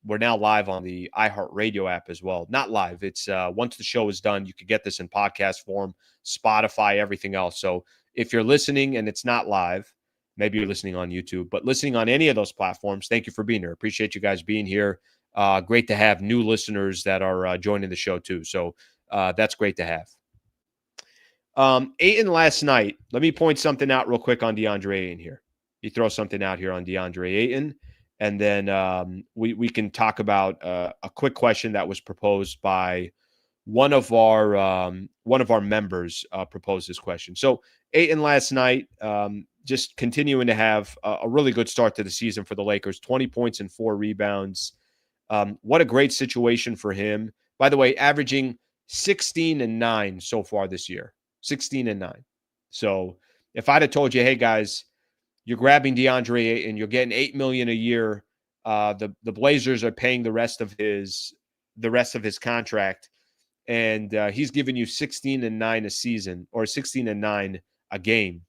we're now live on the iHeartRadio app as well. Not live. It's once the show is done, you can get this in podcast form, Spotify, everything else. So if you're listening and it's not live, maybe you're listening on YouTube, but listening on any of those platforms, thank you for being here. Appreciate you guys being here. Great to have new listeners that are joining the show too. So that's great to have. Ayton last night, let me point something out real quick on Deandre Ayton here. You throw something out here on Deandre Ayton, and then we can talk about a quick question that was proposed by one of our members. Proposed this question. So Ayton last night, just continuing to have a really good start to the season for the Lakers. 20 points and 4 rebounds. What a great situation for him. By the way, averaging 16-9 so far this year. 16-9. So if I'd have told you, hey guys, you're grabbing Deandre Ayton, you're getting $8 million a year. The Blazers are paying the rest of his contract, and he's giving you 16-9 a season or 16-9 a game.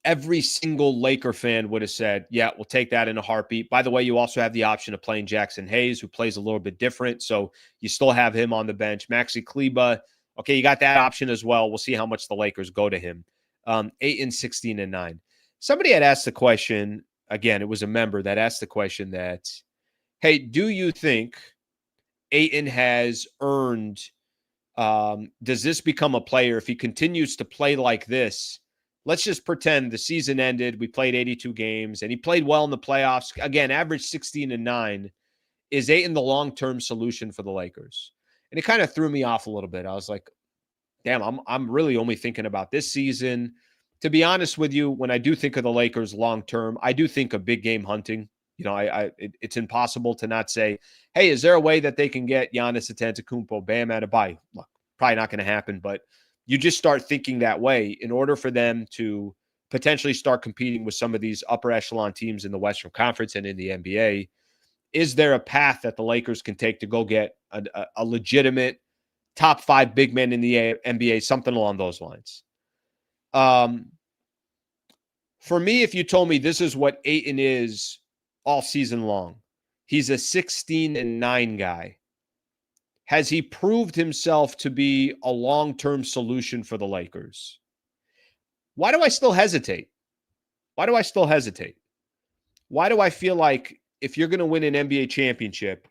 Every single Laker fan would have said, yeah, we'll take that in a heartbeat. By the way, you also have the option of playing Jackson Hayes, who plays a little bit different. So you still have him on the bench. Maxi Kleba, okay, you got that option as well. We'll see how much the Lakers go to him. Ayton 16-9. Somebody had asked the question, again, it was a member that asked the question that, hey, do you think Ayton has earned, does this become a player if he continues to play like this? Let's just pretend the season ended. We played 82 games, and he played well in the playoffs. Again, averaged 16-9. is Ayton the long-term solution for the Lakers? And it kind of threw me off a little bit. I was like, damn, I'm really only thinking about this season. To be honest with you, when I do think of the Lakers long-term, I do think of big game hunting. It's impossible to not say, hey, is there a way that they can get Giannis Antetokounmpo, Bam Adebayo? Look, probably not going to happen, but you just start thinking that way in order for them to potentially start competing with some of these upper echelon teams in the Western Conference and in the NBA. Is there a path that the Lakers can take to go get a legitimate top 5 big men in the NBA, something along those lines? For me, if you told me this is what Ayton is all season long, he's a 16-9 guy. Has he proved himself to be a long-term solution for the Lakers? Why do I still hesitate? Why do I feel like if you're going to win an NBA championship,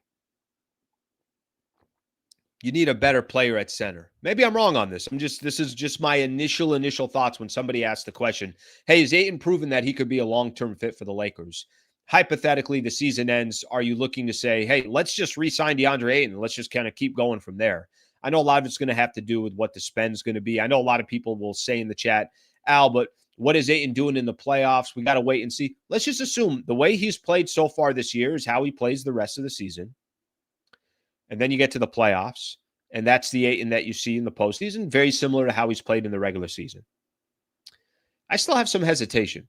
you need a better player at center? Maybe I'm wrong on this. This is just my initial thoughts when somebody asked the question, hey, is Ayton proven that he could be a long-term fit for the Lakers? Hypothetically, the season ends. Are you looking to say, hey, let's just re-sign DeAndre Ayton? Let's just kind of keep going from there. I know a lot of it's going to have to do with what the spend's going to be. I know a lot of people will say in the chat, Al, but what is Ayton doing in the playoffs? We got to wait and see. Let's just assume the way he's played so far this year is how he plays the rest of the season. And then you get to the playoffs, and that's the Ayton that you see in the postseason, very similar to how he's played in the regular season. I still have some hesitation.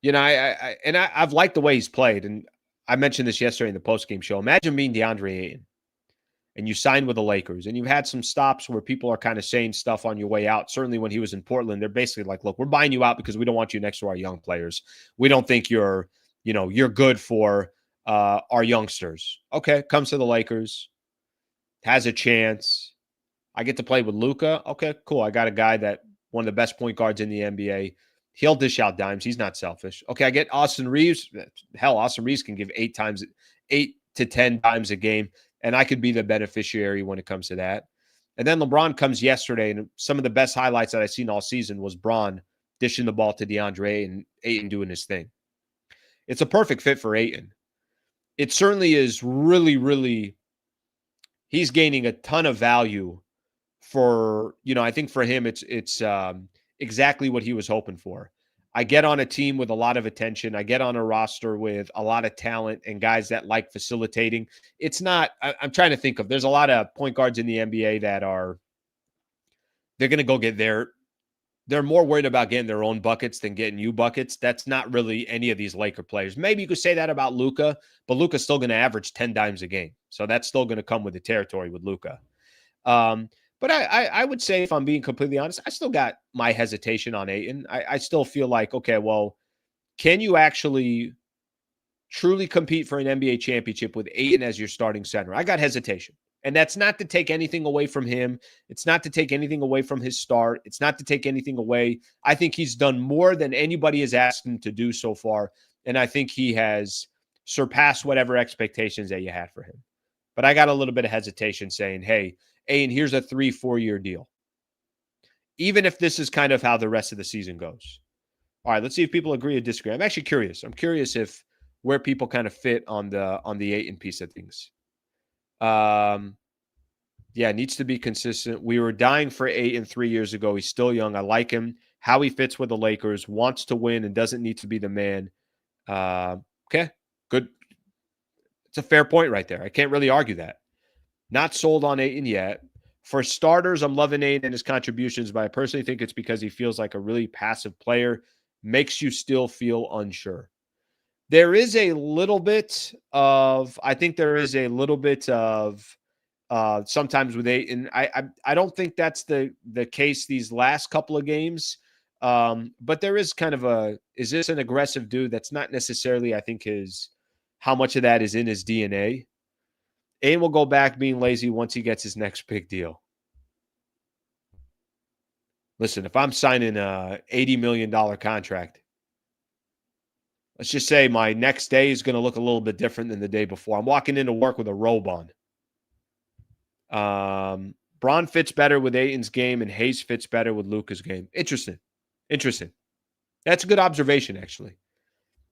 I've liked the way he's played, and I mentioned this yesterday in the postgame show. Imagine being DeAndre Ayton, and you signed with the Lakers, and you've had some stops where people are kind of saying stuff on your way out. Certainly when he was in Portland, they're basically like, look, we're buying you out because we don't want you next to our young players. We don't think you're good for our youngsters. Okay, comes to the Lakers, has a chance. I get to play with Luka. Okay, cool. I got a guy that one of the best point guards in the NBA. He'll dish out dimes. He's not selfish. Okay, I get Austin Reaves. Hell, Austin Reaves can give 8 to 10 times a game, and I could be the beneficiary when it comes to that. And then LeBron comes yesterday, and some of the best highlights that I've seen all season was Bron dishing the ball to DeAndre and Ayton doing his thing. It's a perfect fit for Ayton. It certainly is really, really, he's gaining a ton of value for, I think for him, it's exactly what he was hoping for. I get on a team with a lot of attention. I get on a roster with a lot of talent and guys that like facilitating. It's not, I'm trying to think of, there's a lot of point guards in the NBA that they're going to go get they're more worried about getting their own buckets than getting you buckets. That's not really any of these Laker players. Maybe you could say that about Luka, but Luka's still going to average 10 dimes a game. So that's still going to come with the territory with Luka. But I would say, if I'm being completely honest, I still got my hesitation on Ayton. I still feel like, okay, well, can you actually truly compete for an NBA championship with Ayton as your starting center? I got hesitation. And that's not to take anything away from him. It's not to take anything away from his start. It's not to take anything away. I think he's done more than anybody has asked him to do so far. And I think he has surpassed whatever expectations that you had for him. But I got a little bit of hesitation saying, hey, Ayton, here's a 3-4 year deal. Even if this is kind of how the rest of the season goes. All right, let's see if people agree or disagree. I'm actually curious. I'm curious if where people kind of fit on the Ayton piece of things. Yeah, needs to be consistent. We were dying for Ayton 3 years ago. He's still young. I like him. How he fits with the Lakers, wants to win and doesn't need to be the man. Okay, good. It's a fair point right there. I can't really argue that. Not sold on Ayton yet. For starters, I'm loving Ayton and his contributions, but I personally think it's because he feels like a really passive player. Makes you still feel unsure. There is a little bit of, sometimes with Ayton. I don't think that's the case these last couple of games. But there is kind of is this an aggressive dude? That's not necessarily, I think, how much of that is in his DNA. Ayton will go back being lazy once he gets his next big deal. Listen, if I'm signing a $80 million contract, let's just say my next day is going to look a little bit different than the day before. I'm walking into work with a robe on. Bron fits better with Ayton's game, and Hayes fits better with Luka's game. Interesting. That's a good observation, actually.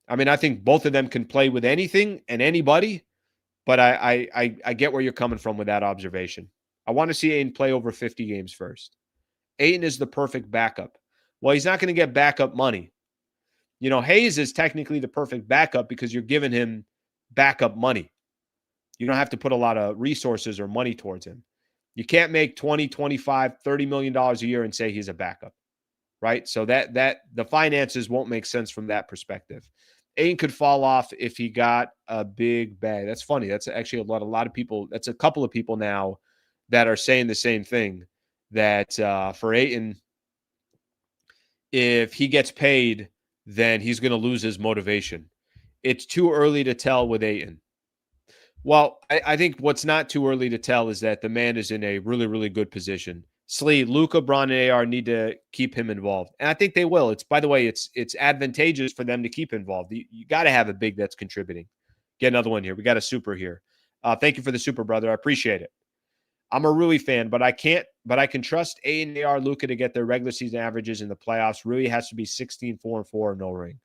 I mean, I think both of them can play with anything and anybody, But I get where you're coming from with that observation. I want to see Ayton play over 50 games first. Ayton is the perfect backup. Well, he's not going to get backup money. You know, Hayes is technically the perfect backup because you're giving him backup money. You don't have to put a lot of resources or money towards him. You can't make 20, 25, $30 million a year and say he's a backup, right? So that the finances won't make sense from that perspective. Ayton could fall off if he got a big bag. That's funny. That's actually a lot of people. That's a couple of people now that are saying the same thing, that for Ayton, if he gets paid, then he's going to lose his motivation. It's too early to tell with Ayton. Well, I think what's not too early to tell is that the man is in a really, really good position. Luka, Bron, and AR need to keep him involved. And I think they will. By the way, it's advantageous for them to keep involved. You got to have a big that's contributing. Get another one here. We got a super here. Thank you for the super, brother. I appreciate it. I'm a Rui fan, but I can trust A and AR Luka to get their regular season averages in the playoffs. Rui has to be 16-4-4, no ring.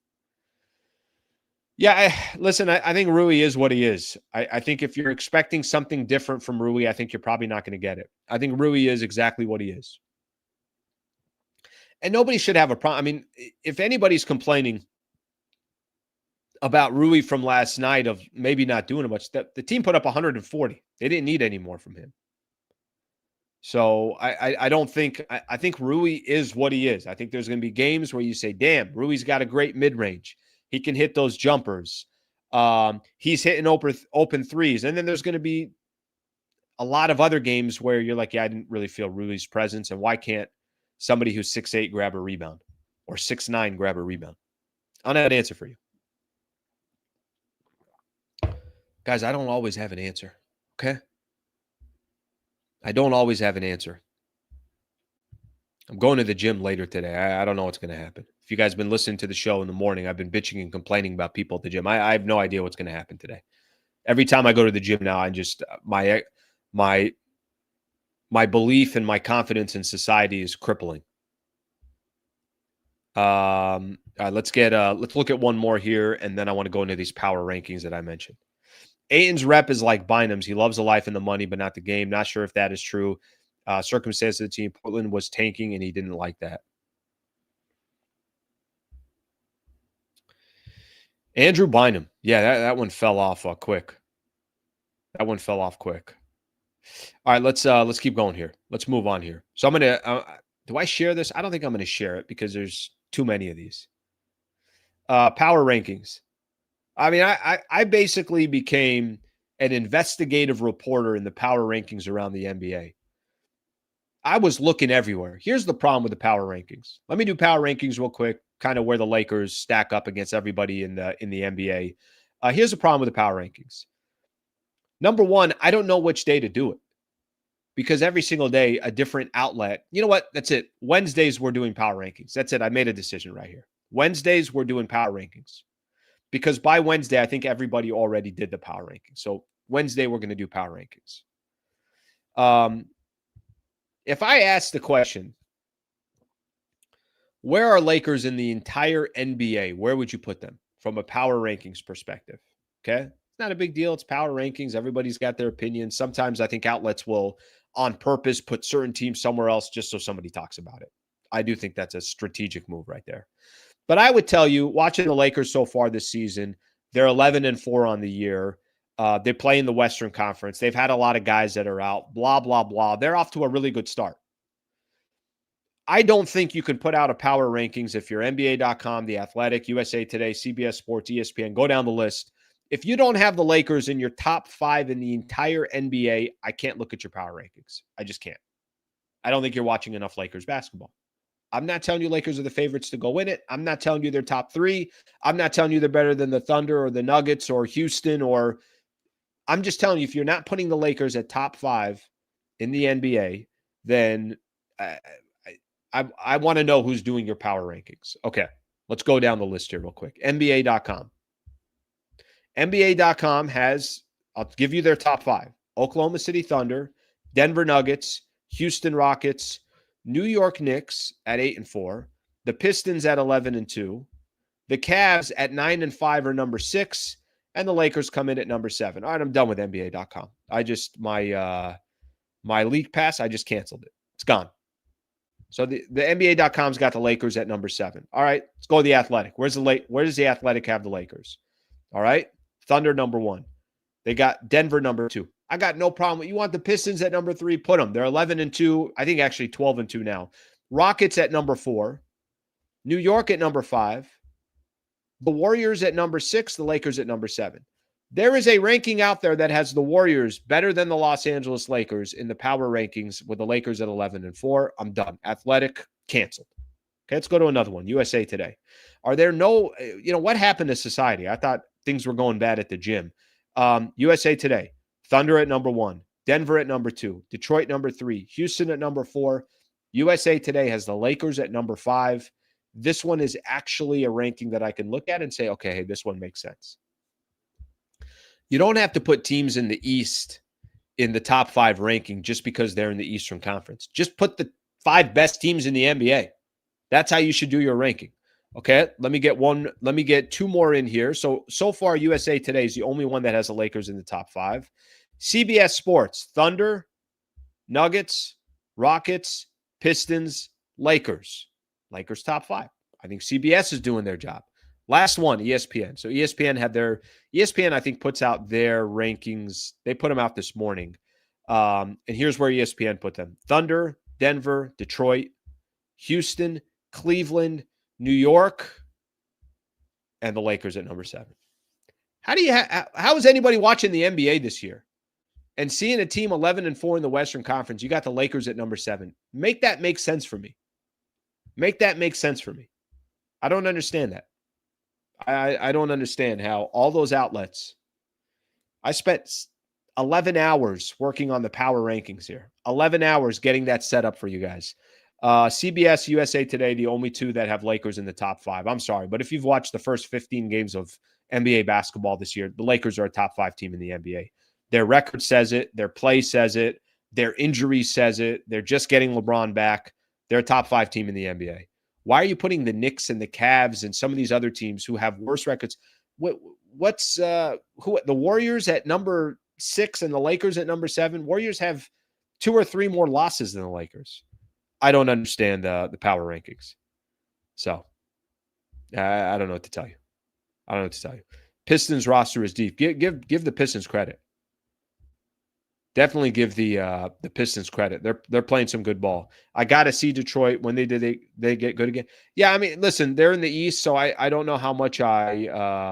Yeah, listen, I think Rui is what he is. I think if you're expecting something different from Rui, I think you're probably not going to get it. I think Rui is exactly what he is. And nobody should have a problem. I mean, if anybody's complaining about Rui from last night of maybe not doing much, the team put up 140. They didn't need any more from him. So I don't think – I think Rui is what he is. I think there's going to be games where you say, damn, Rui's got a great mid-range. He can hit those jumpers. He's hitting open threes. And then there's going to be a lot of other games where you're like, yeah, I didn't really feel Rui's presence. And why can't somebody who's 6'8" grab a rebound or 6'9" grab a rebound? I don't have an answer for you. Guys, I don't always have an answer, okay? I don't always have an answer. I'm going to the gym later today. I don't know what's going to happen. If you guys have been listening to the show in the morning, I've been bitching and complaining about people at the gym. I have no idea what's going to happen today. Every time I go to the gym now, I just my belief and my confidence in society is crippling. All right, let's look at one more here, and then I want to go into these power rankings that I mentioned. Ayton's rep is like Bynum's. He loves the life and the money, but not the game. Not sure if that is true. Circumstance of the team, Portland was tanking, and he didn't like that. Andrew Bynum. Yeah, that one fell off quick. That one fell off quick. All right, let's keep going here. Let's move on here. So I'm going to do I share this? I don't think I'm going to share it because there's too many of these. Power rankings. I mean, I basically became an investigative reporter in the power rankings around the NBA. I was looking everywhere. Here's the problem with the power rankings. Let me do power rankings real quick, kind of where the Lakers stack up against everybody in the NBA. Here's the problem with the power rankings. Number one, I don't know which day to do it because every single day, a different outlet. You know what? That's it. Wednesdays, we're doing power rankings. That's it. I made a decision right here. Wednesdays, we're doing power rankings because by Wednesday, I think everybody already did the power rankings. So Wednesday, we're going to do power rankings. If I ask the question, where are Lakers in the entire NBA? Where would you put them from a power rankings perspective? Okay. It's not a big deal. It's power rankings. Everybody's got their opinions. Sometimes I think outlets will on purpose put certain teams somewhere else just so somebody talks about it. I do think that's a strategic move right there. But I would tell you, watching the Lakers so far this season, they're 11-4 on the year. They play in the Western Conference. They've had a lot of guys that are out, blah, blah, blah. They're off to a really good start. I don't think you can put out a power rankings if you're NBA.com, The Athletic, USA Today, CBS Sports, ESPN, go down the list. If you don't have the Lakers in your top 5 in the entire NBA, I can't look at your power rankings. I just can't. I don't think you're watching enough Lakers basketball. I'm not telling you Lakers are the favorites to go win it. I'm not telling you they're top 3. I'm not telling you they're better than the Thunder or the Nuggets or Houston or I'm just telling you, if you're not putting the Lakers at top 5 in the NBA, then I want to know who's doing your power rankings. Okay, let's go down the list here real quick. NBA.com. NBA.com has, I'll give you their top 5. Oklahoma City Thunder, Denver Nuggets, Houston Rockets, New York Knicks at 8-4, the Pistons at 11-2, the Cavs at 9-5 are number 6, and the Lakers come in at number 7. All right, I'm done with NBA.com. My league pass, I just canceled it. It's gone. So the NBA.com's got the Lakers at number 7. All right, let's go to the Athletic. Where does the Athletic have the Lakers? All right, Thunder number 1. They got Denver number 2. I got no problem. You want the Pistons at number 3? Put them. They're 11-2. I think actually 12-2 now. Rockets at number 4. New York at number 5. The Warriors at number 6. The Lakers at number 7. There is a ranking out there that has the Warriors better than the Los Angeles Lakers in the power rankings with the Lakers at 11-4. I'm done. Athletic, canceled. Okay, let's go to another one. USA Today. Are there no, what happened to society? I thought things were going bad at the gym. USA Today. Thunder at number 1. Denver at number 2. Detroit number 3. Houston at number 4. USA Today has the Lakers at number 5. This one is actually a ranking that I can look at and say, okay, hey, this one makes sense. You don't have to put teams in the East in the top 5 ranking just because they're in the Eastern Conference. Just put the 5 best teams in the NBA. That's how you should do your ranking. Okay, let me get 2 more in here. So far, USA Today is the only one that has the Lakers in the top 5. CBS Sports, Thunder, Nuggets, Rockets, Pistons, Lakers. Lakers top 5. I think CBS is doing their job. Last one, ESPN. So ESPN, I think, puts out their rankings. They put them out this morning. And here's where ESPN put them. Thunder, Denver, Detroit, Houston, Cleveland, New York, and the Lakers at number 7. How is anybody watching the NBA this year and seeing a team 11-4 in the Western Conference? You got the Lakers at number 7. Make that make sense for me. Make that make sense for me. I don't understand that. I don't understand how all those outlets. I spent 11 hours working on the power rankings here. 11 hours getting that set up for you guys. CBS, USA Today, the only 2 that have Lakers in the top 5. I'm sorry, but if you've watched the first 15 games of NBA basketball this year, the Lakers are a top 5 team in the NBA. Their record says it. Their play says it. Their injury says it. They're just getting LeBron back. They're a top 5 team in the NBA. Why are you putting the Knicks and the Cavs and some of these other teams who have worse records? What's the Warriors at number 6 and the Lakers at number 7? Warriors have 2 or 3 more losses than the Lakers. I don't understand the power rankings. So I don't know what to tell you. Pistons roster is deep. Give the Pistons credit. Definitely give the Pistons credit. They're playing some good ball. I got to see Detroit when they get good again. Yeah, I mean, listen, they're in the East, so I don't know how much I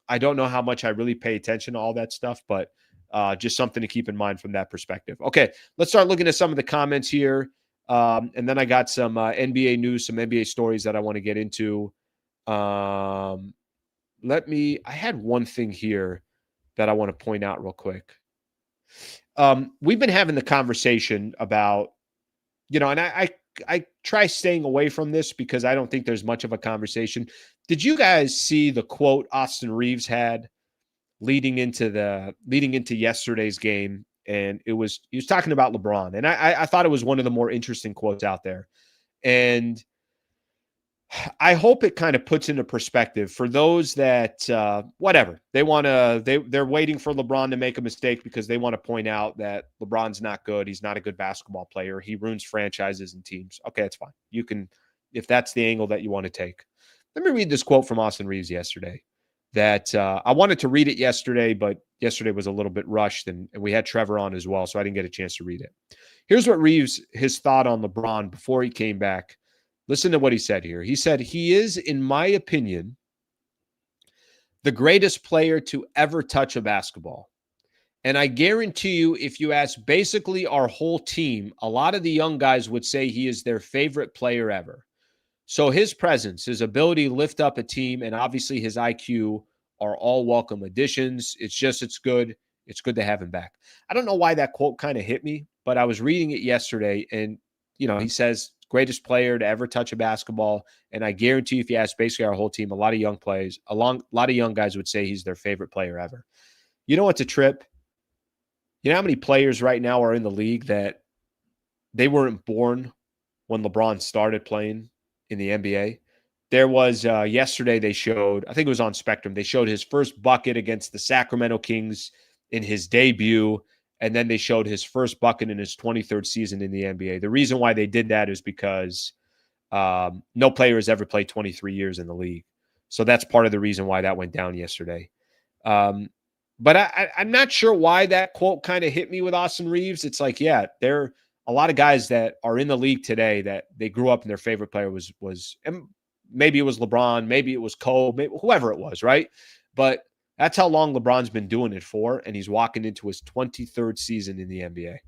really pay attention to all that stuff, but just something to keep in mind from that perspective. Okay, let's start looking at some of the comments here, and then I got some NBA news, some NBA stories that I want to get into. I had one thing here that I want to point out real quick. We've been having the conversation about, and I try staying away from this because I don't think there's much of a conversation. Did you guys see the quote Austin Reaves had leading into yesterday's game? And he was talking about LeBron. And I thought it was one of the more interesting quotes out there. And I hope it kind of puts into perspective for those that they're waiting for LeBron to make a mistake because they want to point out that LeBron's not good. He's not a good basketball player. He ruins franchises and teams. Okay, that's fine. You can, if that's the angle that you want to take. Let me read this quote from Austin Reaves yesterday that I wanted to read it yesterday, but yesterday was a little bit rushed and we had Trevor on as well, so I didn't get a chance to read it. Here's what Reaves, his thought on LeBron before he came back. Listen to what he said here. He said, he is, in my opinion, the greatest player to ever touch a basketball. And I guarantee you, if you ask basically our whole team, a lot of the young guys would say he is their favorite player ever. So his presence, his ability to lift up a team, and obviously his IQ are all welcome additions. It's good. It's good to have him back. I don't know why that quote kind of hit me, but I was reading it yesterday, and, he says, greatest player to ever touch a basketball. And I guarantee if you ask basically our whole team, a lot of young guys would say he's their favorite player ever. You know what's a trip? You know how many players right now are in the league that they weren't born when LeBron started playing in the NBA? There was yesterday they showed, I think it was on Spectrum, they showed his first bucket against the Sacramento Kings in his debut, and then they showed his first bucket in his 23rd season in the NBA. The reason why they did that is because no player has ever played 23 years in the league. So that's part of the reason why that went down yesterday. But I'm not sure why that quote kind of hit me with Austin Reaves. It's like, yeah, there are a lot of guys that are in the league today that they grew up and their favorite player was and maybe it was LeBron, maybe it was Cole, maybe whoever it was, right? But that's how long LeBron's been doing it for, and he's walking into his 23rd season in the NBA.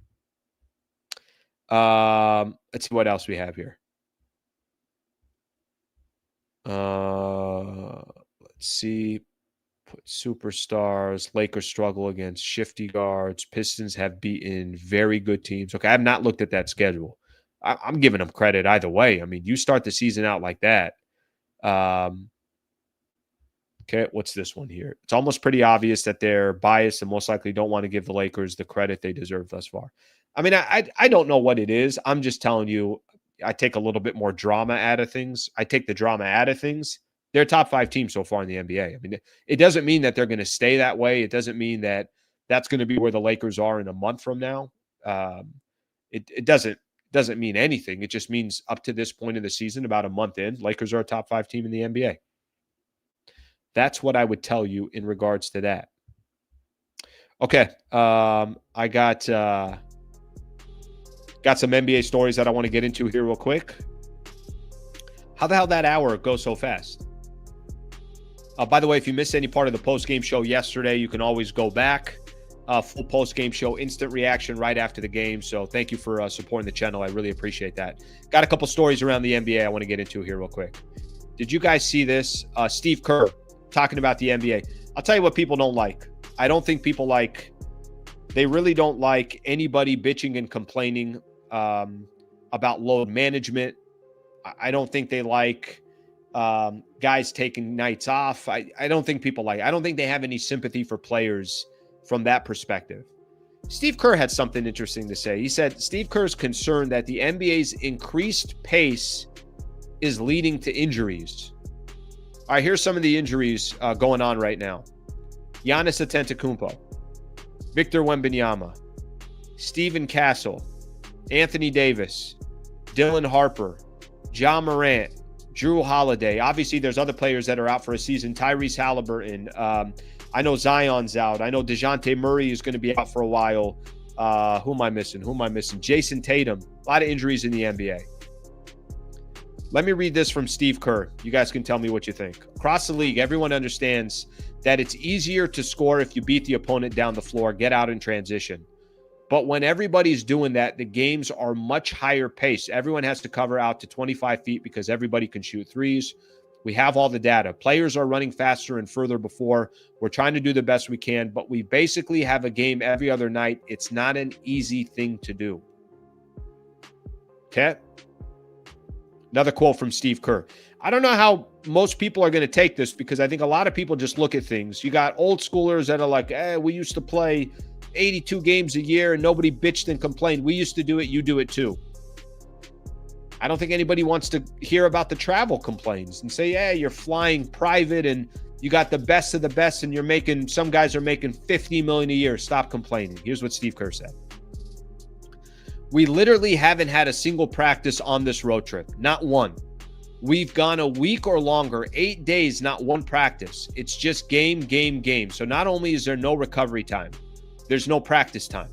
Let's see what else we have here. Let's see. Put superstars. Lakers struggle against shifty guards. Pistons have beaten very good teams. Okay, I have not looked at that schedule. I'm giving them credit either way. I mean, you start the season out like that. Okay, what's this one here? It's almost pretty obvious that they're biased and most likely don't want to give the Lakers the credit they deserve thus far. I mean, I don't know what it is. I'm just telling you, I take a little bit more drama out of things. I take the drama out of things. They're a top 5 team so far in the NBA. I mean, it doesn't mean that they're going to stay that way. It doesn't mean that that's going to be where the Lakers are in a month from now. It doesn't mean anything. It just means up to this point of the season, about a month in, Lakers are a top 5 team in the NBA. That's what I would tell you in regards to that. Okay. I got some NBA stories that I want to get into here real quick. How the hell that hour go so fast? By the way, if you missed any part of the post-game show yesterday, you can always go back. Full post-game show, instant reaction right after the game. So thank you for supporting the channel. I really appreciate that. Got a couple stories around the NBA I want to get into here real quick. Did you guys see this? Steve Kerr talking about the NBA. I'll tell you what people don't like. I don't think people they really don't like anybody bitching and complaining about load management. I don't think they like guys taking nights off. I don't think people I don't think they have any sympathy for players from that perspective. Steve Kerr had something interesting to say. He said Steve Kerr's concerned that the NBA's increased pace is leading to injuries. All right, here's some of the injuries going on right now. Giannis Antetokounmpo, Victor Wembanyama, Stephen Castle, Anthony Davis, Dylan Harper, Ja Morant, Drew Holiday. Obviously, there's other players that are out for a season. Tyrese Halliburton. I know Zion's out. I know DeJounte Murray is going to be out for a while. Who am I missing? Jason Tatum. A lot of injuries in the NBA. Let me read this from Steve Kerr. You guys can tell me what you think. Across the league, everyone understands that it's easier to score if you beat the opponent down the floor, get out in transition. But when everybody's doing that, the games are much higher pace. Everyone has to cover out to 25 feet because everybody can shoot threes. We have all the data. Players are running faster and further before. We're trying to do the best we can, but we basically have a game every other night. It's not an easy thing to do. Okay? Another quote from Steve Kerr. I don't know how most people are going to take this because I think a lot of people just look at things. You got old schoolers that are like, we used to play 82 games a year and nobody bitched and complained. We used to do it. You do it too. I don't think anybody wants to hear about the travel complaints and say, you're flying private and you got the best of the best and some guys are making $50 million a year. Stop complaining. Here's what Steve Kerr said. We literally haven't had a single practice on this road trip. Not one. We've gone a week or longer, 8 days, not one practice. It's just game, game, game. So not only is there no recovery time, there's no practice time.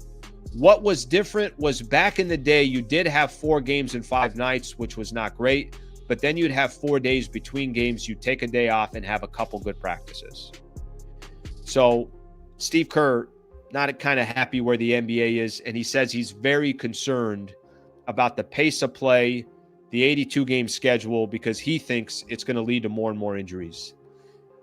What was different was back in the day, you did have 4 games in 5 nights, which was not great. But then you'd have 4 days between games. You'd take a day off and have a couple good practices. So Steve Kerr, not kind of happy where the NBA is. And he says he's very concerned about the pace of play, the 82-game schedule, because he thinks it's going to lead to more and more injuries.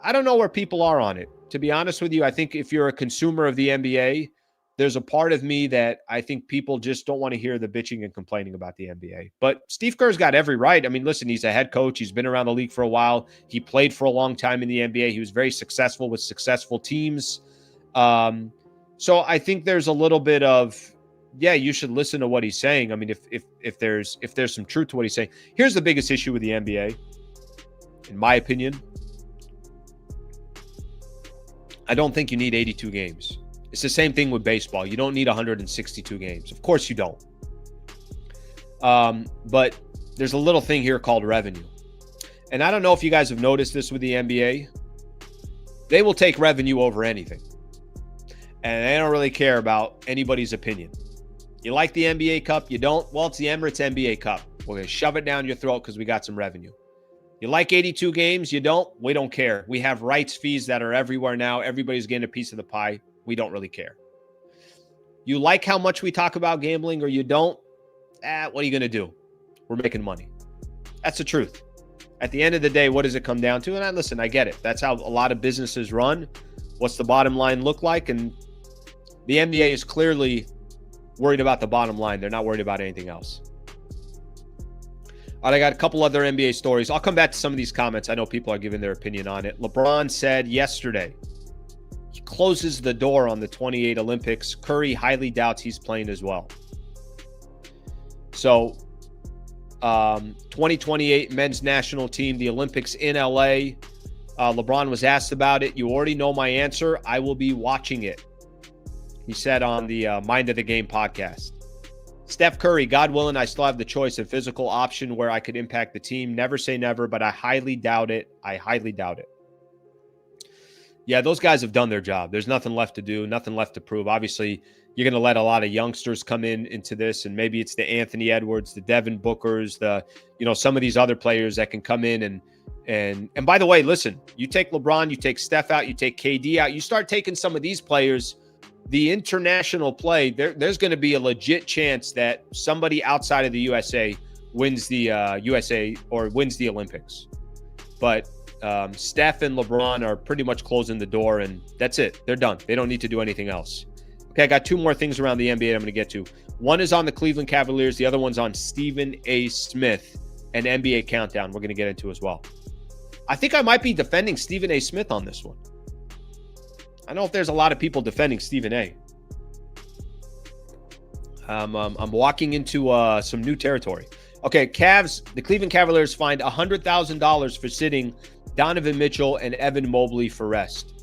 I don't know where people are on it. To be honest with you, I think if you're a consumer of the NBA, there's a part of me that I think people just don't want to hear the bitching and complaining about the NBA. But Steve Kerr's got every right. I mean, listen, he's a head coach. He's been around the league for a while. He played for a long time in the NBA. He was very successful with successful teams. So I think there's a little bit of, you should listen to what he's saying. I mean, if there's some truth to what he's saying. Here's the biggest issue with the NBA. in my opinion, I don't think you need 82 games. It's the same thing with baseball. You don't need 162 games. Of course you don't. But there's a little thing here called revenue. And I don't know if you guys have noticed this with the NBA. They will take revenue over anything. And they don't really care about anybody's opinion. You like the NBA Cup? You don't? Well, it's the Emirates NBA Cup. We're going to shove it down your throat because we got some revenue. You like 82 games? You don't? We don't care. We have rights fees that are everywhere now. Everybody's getting a piece of the pie. We don't really care. You like how much we talk about gambling or you don't? What are you going to do? We're making money. That's the truth. At the end of the day, what does it come down to? And listen, I get it. That's how a lot of businesses run. What's the bottom line look like? And the NBA is clearly worried about the bottom line. They're not worried about anything else. All right, I got a couple other NBA stories. I'll come back to some of these comments. I know people are giving their opinion on it. LeBron said yesterday he closes the door on the 28 Olympics. Curry highly doubts he's playing as well. So 2028 men's national team, the Olympics in LA. LeBron was asked about it. You already know my answer. I will be watching it, he said on the Mind of the Game podcast. Steph Curry, God willing, I still have the choice of physical option where I could impact the team. Never say never, but I highly doubt it. I highly doubt it. Yeah, those guys have done their job. There's nothing left to do, nothing left to prove. Obviously, you're going to let a lot of youngsters come into this, and maybe it's the Anthony Edwards, the Devin Bookers, some of these other players that can come in and by the way, listen, you take LeBron, you take Steph out, you take KD out, you start taking some of these players, the international play, there's going to be a legit chance that somebody outside of the USA wins the USA or wins the Olympics. But Steph and LeBron are pretty much closing the door, and that's it. They're done. They don't need to do anything else. Okay, I got two more things around the NBA I'm going to get to. One is on the Cleveland Cavaliers. The other one's on Stephen A. Smith and NBA Countdown. We're going to get into as well. I think I might be defending Stephen A. Smith on this one. I know if there's a lot of people defending Stephen A. I'm walking into some new territory. Okay, the Cleveland Cavaliers fined $100,000 for sitting Donovan Mitchell and Evan Mobley for rest.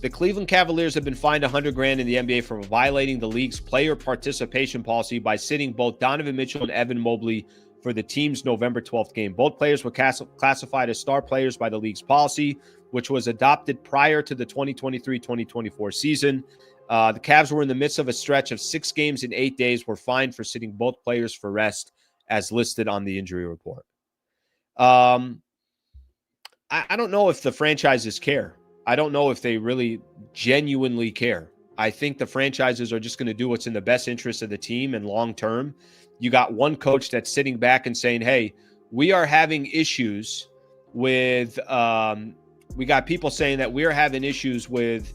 The Cleveland Cavaliers have been fined $100,000 in the NBA for violating the league's player participation policy by sitting both Donovan Mitchell and Evan Mobley for the team's November 12th game. Both players were classified as star players by the league's policy, which was adopted prior to the 2023-2024 season. The Cavs were in the midst of a stretch of 6 games in 8 days, were fined for sitting both players for rest, as listed on the injury report. I don't know if the franchises care. I don't know if they really genuinely care. I think the franchises are just going to do what's in the best interest of the team and long term. You got one coach that's sitting back and saying, hey, we are having issues with we got people saying that we're having issues with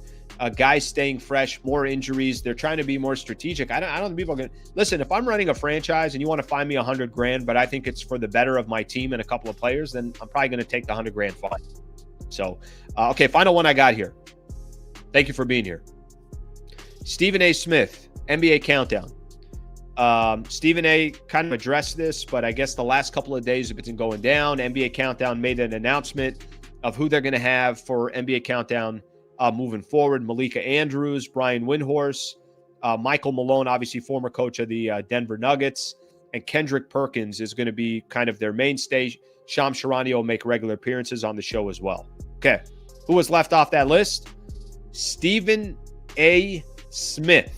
guys staying fresh, more injuries. They're trying to be more strategic. I don't think people are going to listen. If I'm running a franchise and you want to find me $100,000, but I think it's for the better of my team and a couple of players, then I'm probably going to take the $100,000 fine. So, okay, final one I got here. Thank you for being here. Stephen A. Smith, NBA Countdown. Stephen A. kind of addressed this, but I guess the last couple of days have been going down. NBA Countdown made an announcement of who they're going to have for NBA Countdown moving forward. Malika Andrews, Brian Windhorst, Michael Malone, obviously former coach of the Denver Nuggets, and Kendrick Perkins is going to be kind of their mainstay. Shams Charania will make regular appearances on the show as well. Okay, who was left off that list? Stephen A. Smith.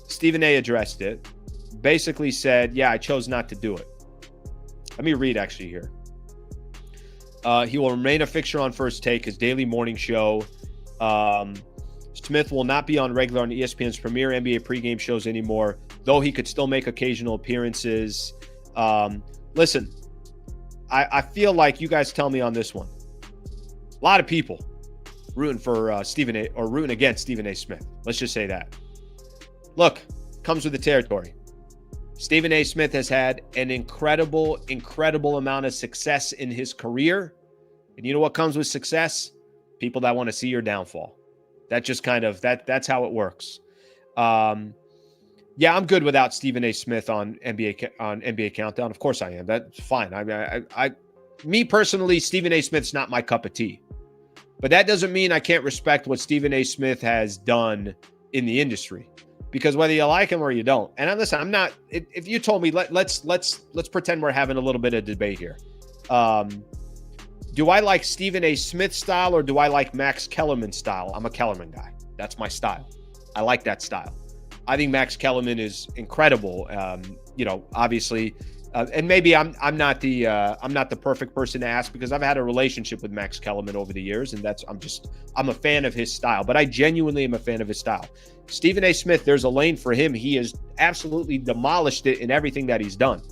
Stephen A. addressed it. Basically said, yeah, I chose not to do it. Let me read actually here. He will remain a fixture on First Take, his daily morning show. Smith will not be on regular on ESPN's premier NBA pregame shows anymore, though he could still make occasional appearances. Listen, I feel like you guys tell me on this one. A lot of people rooting for Stephen A. or rooting against Stephen A. Smith. Let's just say that. Look, comes with the territory. Stephen A. Smith has had an incredible amount of success in his career. And you know what comes with success? People that want to see your downfall. That just kind of, that's how it works. Yeah, I'm good without Stephen A. Smith on NBA Countdown. Of course I am. That's fine. I mean, me personally, Stephen A. Smith's not my cup of tea. But that doesn't mean I can't respect what Stephen A. Smith has done in the industry, because whether you like him or you don't, and listen, I'm not. If you told me let's pretend we're having a little bit of debate here. Do I like Stephen A. Smith style or do I like Max Kellerman style? I'm a Kellerman guy. That's my style. I like that style. I think Max Kellerman is incredible. Obviously. And maybe I'm not the perfect person to ask, because I've had a relationship with Max Kellerman over the years, and I'm a fan of his style. But I genuinely am a fan of his style. Stephen A. Smith, there's a lane for him. He has absolutely demolished it in everything that he's done.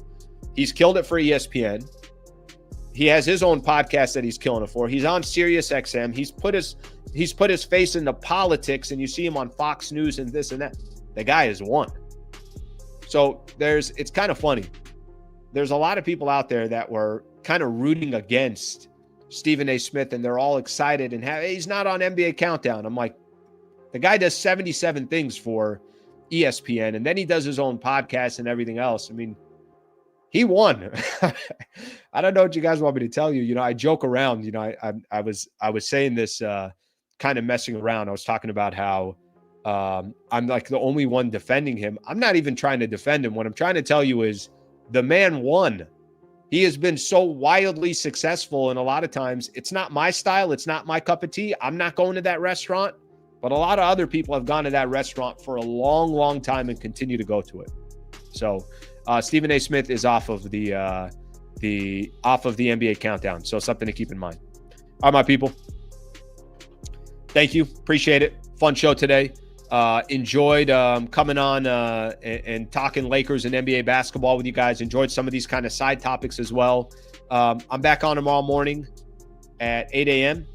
He's killed it for ESPN. He has his own podcast that he's killing it for. He's on Sirius XM. He's put his face into politics, and you see him on Fox News and this and that. The guy has won. So it's kind of funny. There's a lot of people out there that were kind of rooting against Stephen A. Smith, and they're all excited and he's not on NBA Countdown. I'm like, the guy does 77 things for ESPN, and then he does his own podcast and everything else. I mean, he won. I don't know what you guys want me to tell you. I joke around. I was saying this kind of messing around. I was talking about how I'm like the only one defending him. I'm not even trying to defend him. What I'm trying to tell you is, the man won. He has been so wildly successful, and a lot of times it's not my style. It's not my cup of tea. I'm not going to that restaurant, but a lot of other people have gone to that restaurant for a long, long time and continue to go to it. So Stephen A. Smith is off of the NBA Countdown. So something to keep in mind. All right, my people. Thank you. Appreciate it. Fun show today. Enjoyed coming on and talking Lakers and NBA basketball with you guys. Enjoyed some of these kind of side topics as well. I'm back on tomorrow morning at 8 a.m.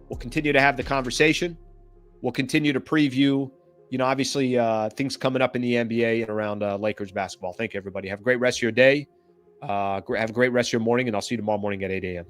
We'll continue to have the conversation. We'll continue to preview, obviously things coming up in the NBA and around Lakers basketball. Thank you, everybody. Have a great rest of your day. Have a great rest of your morning, and I'll see you tomorrow morning at 8 a.m.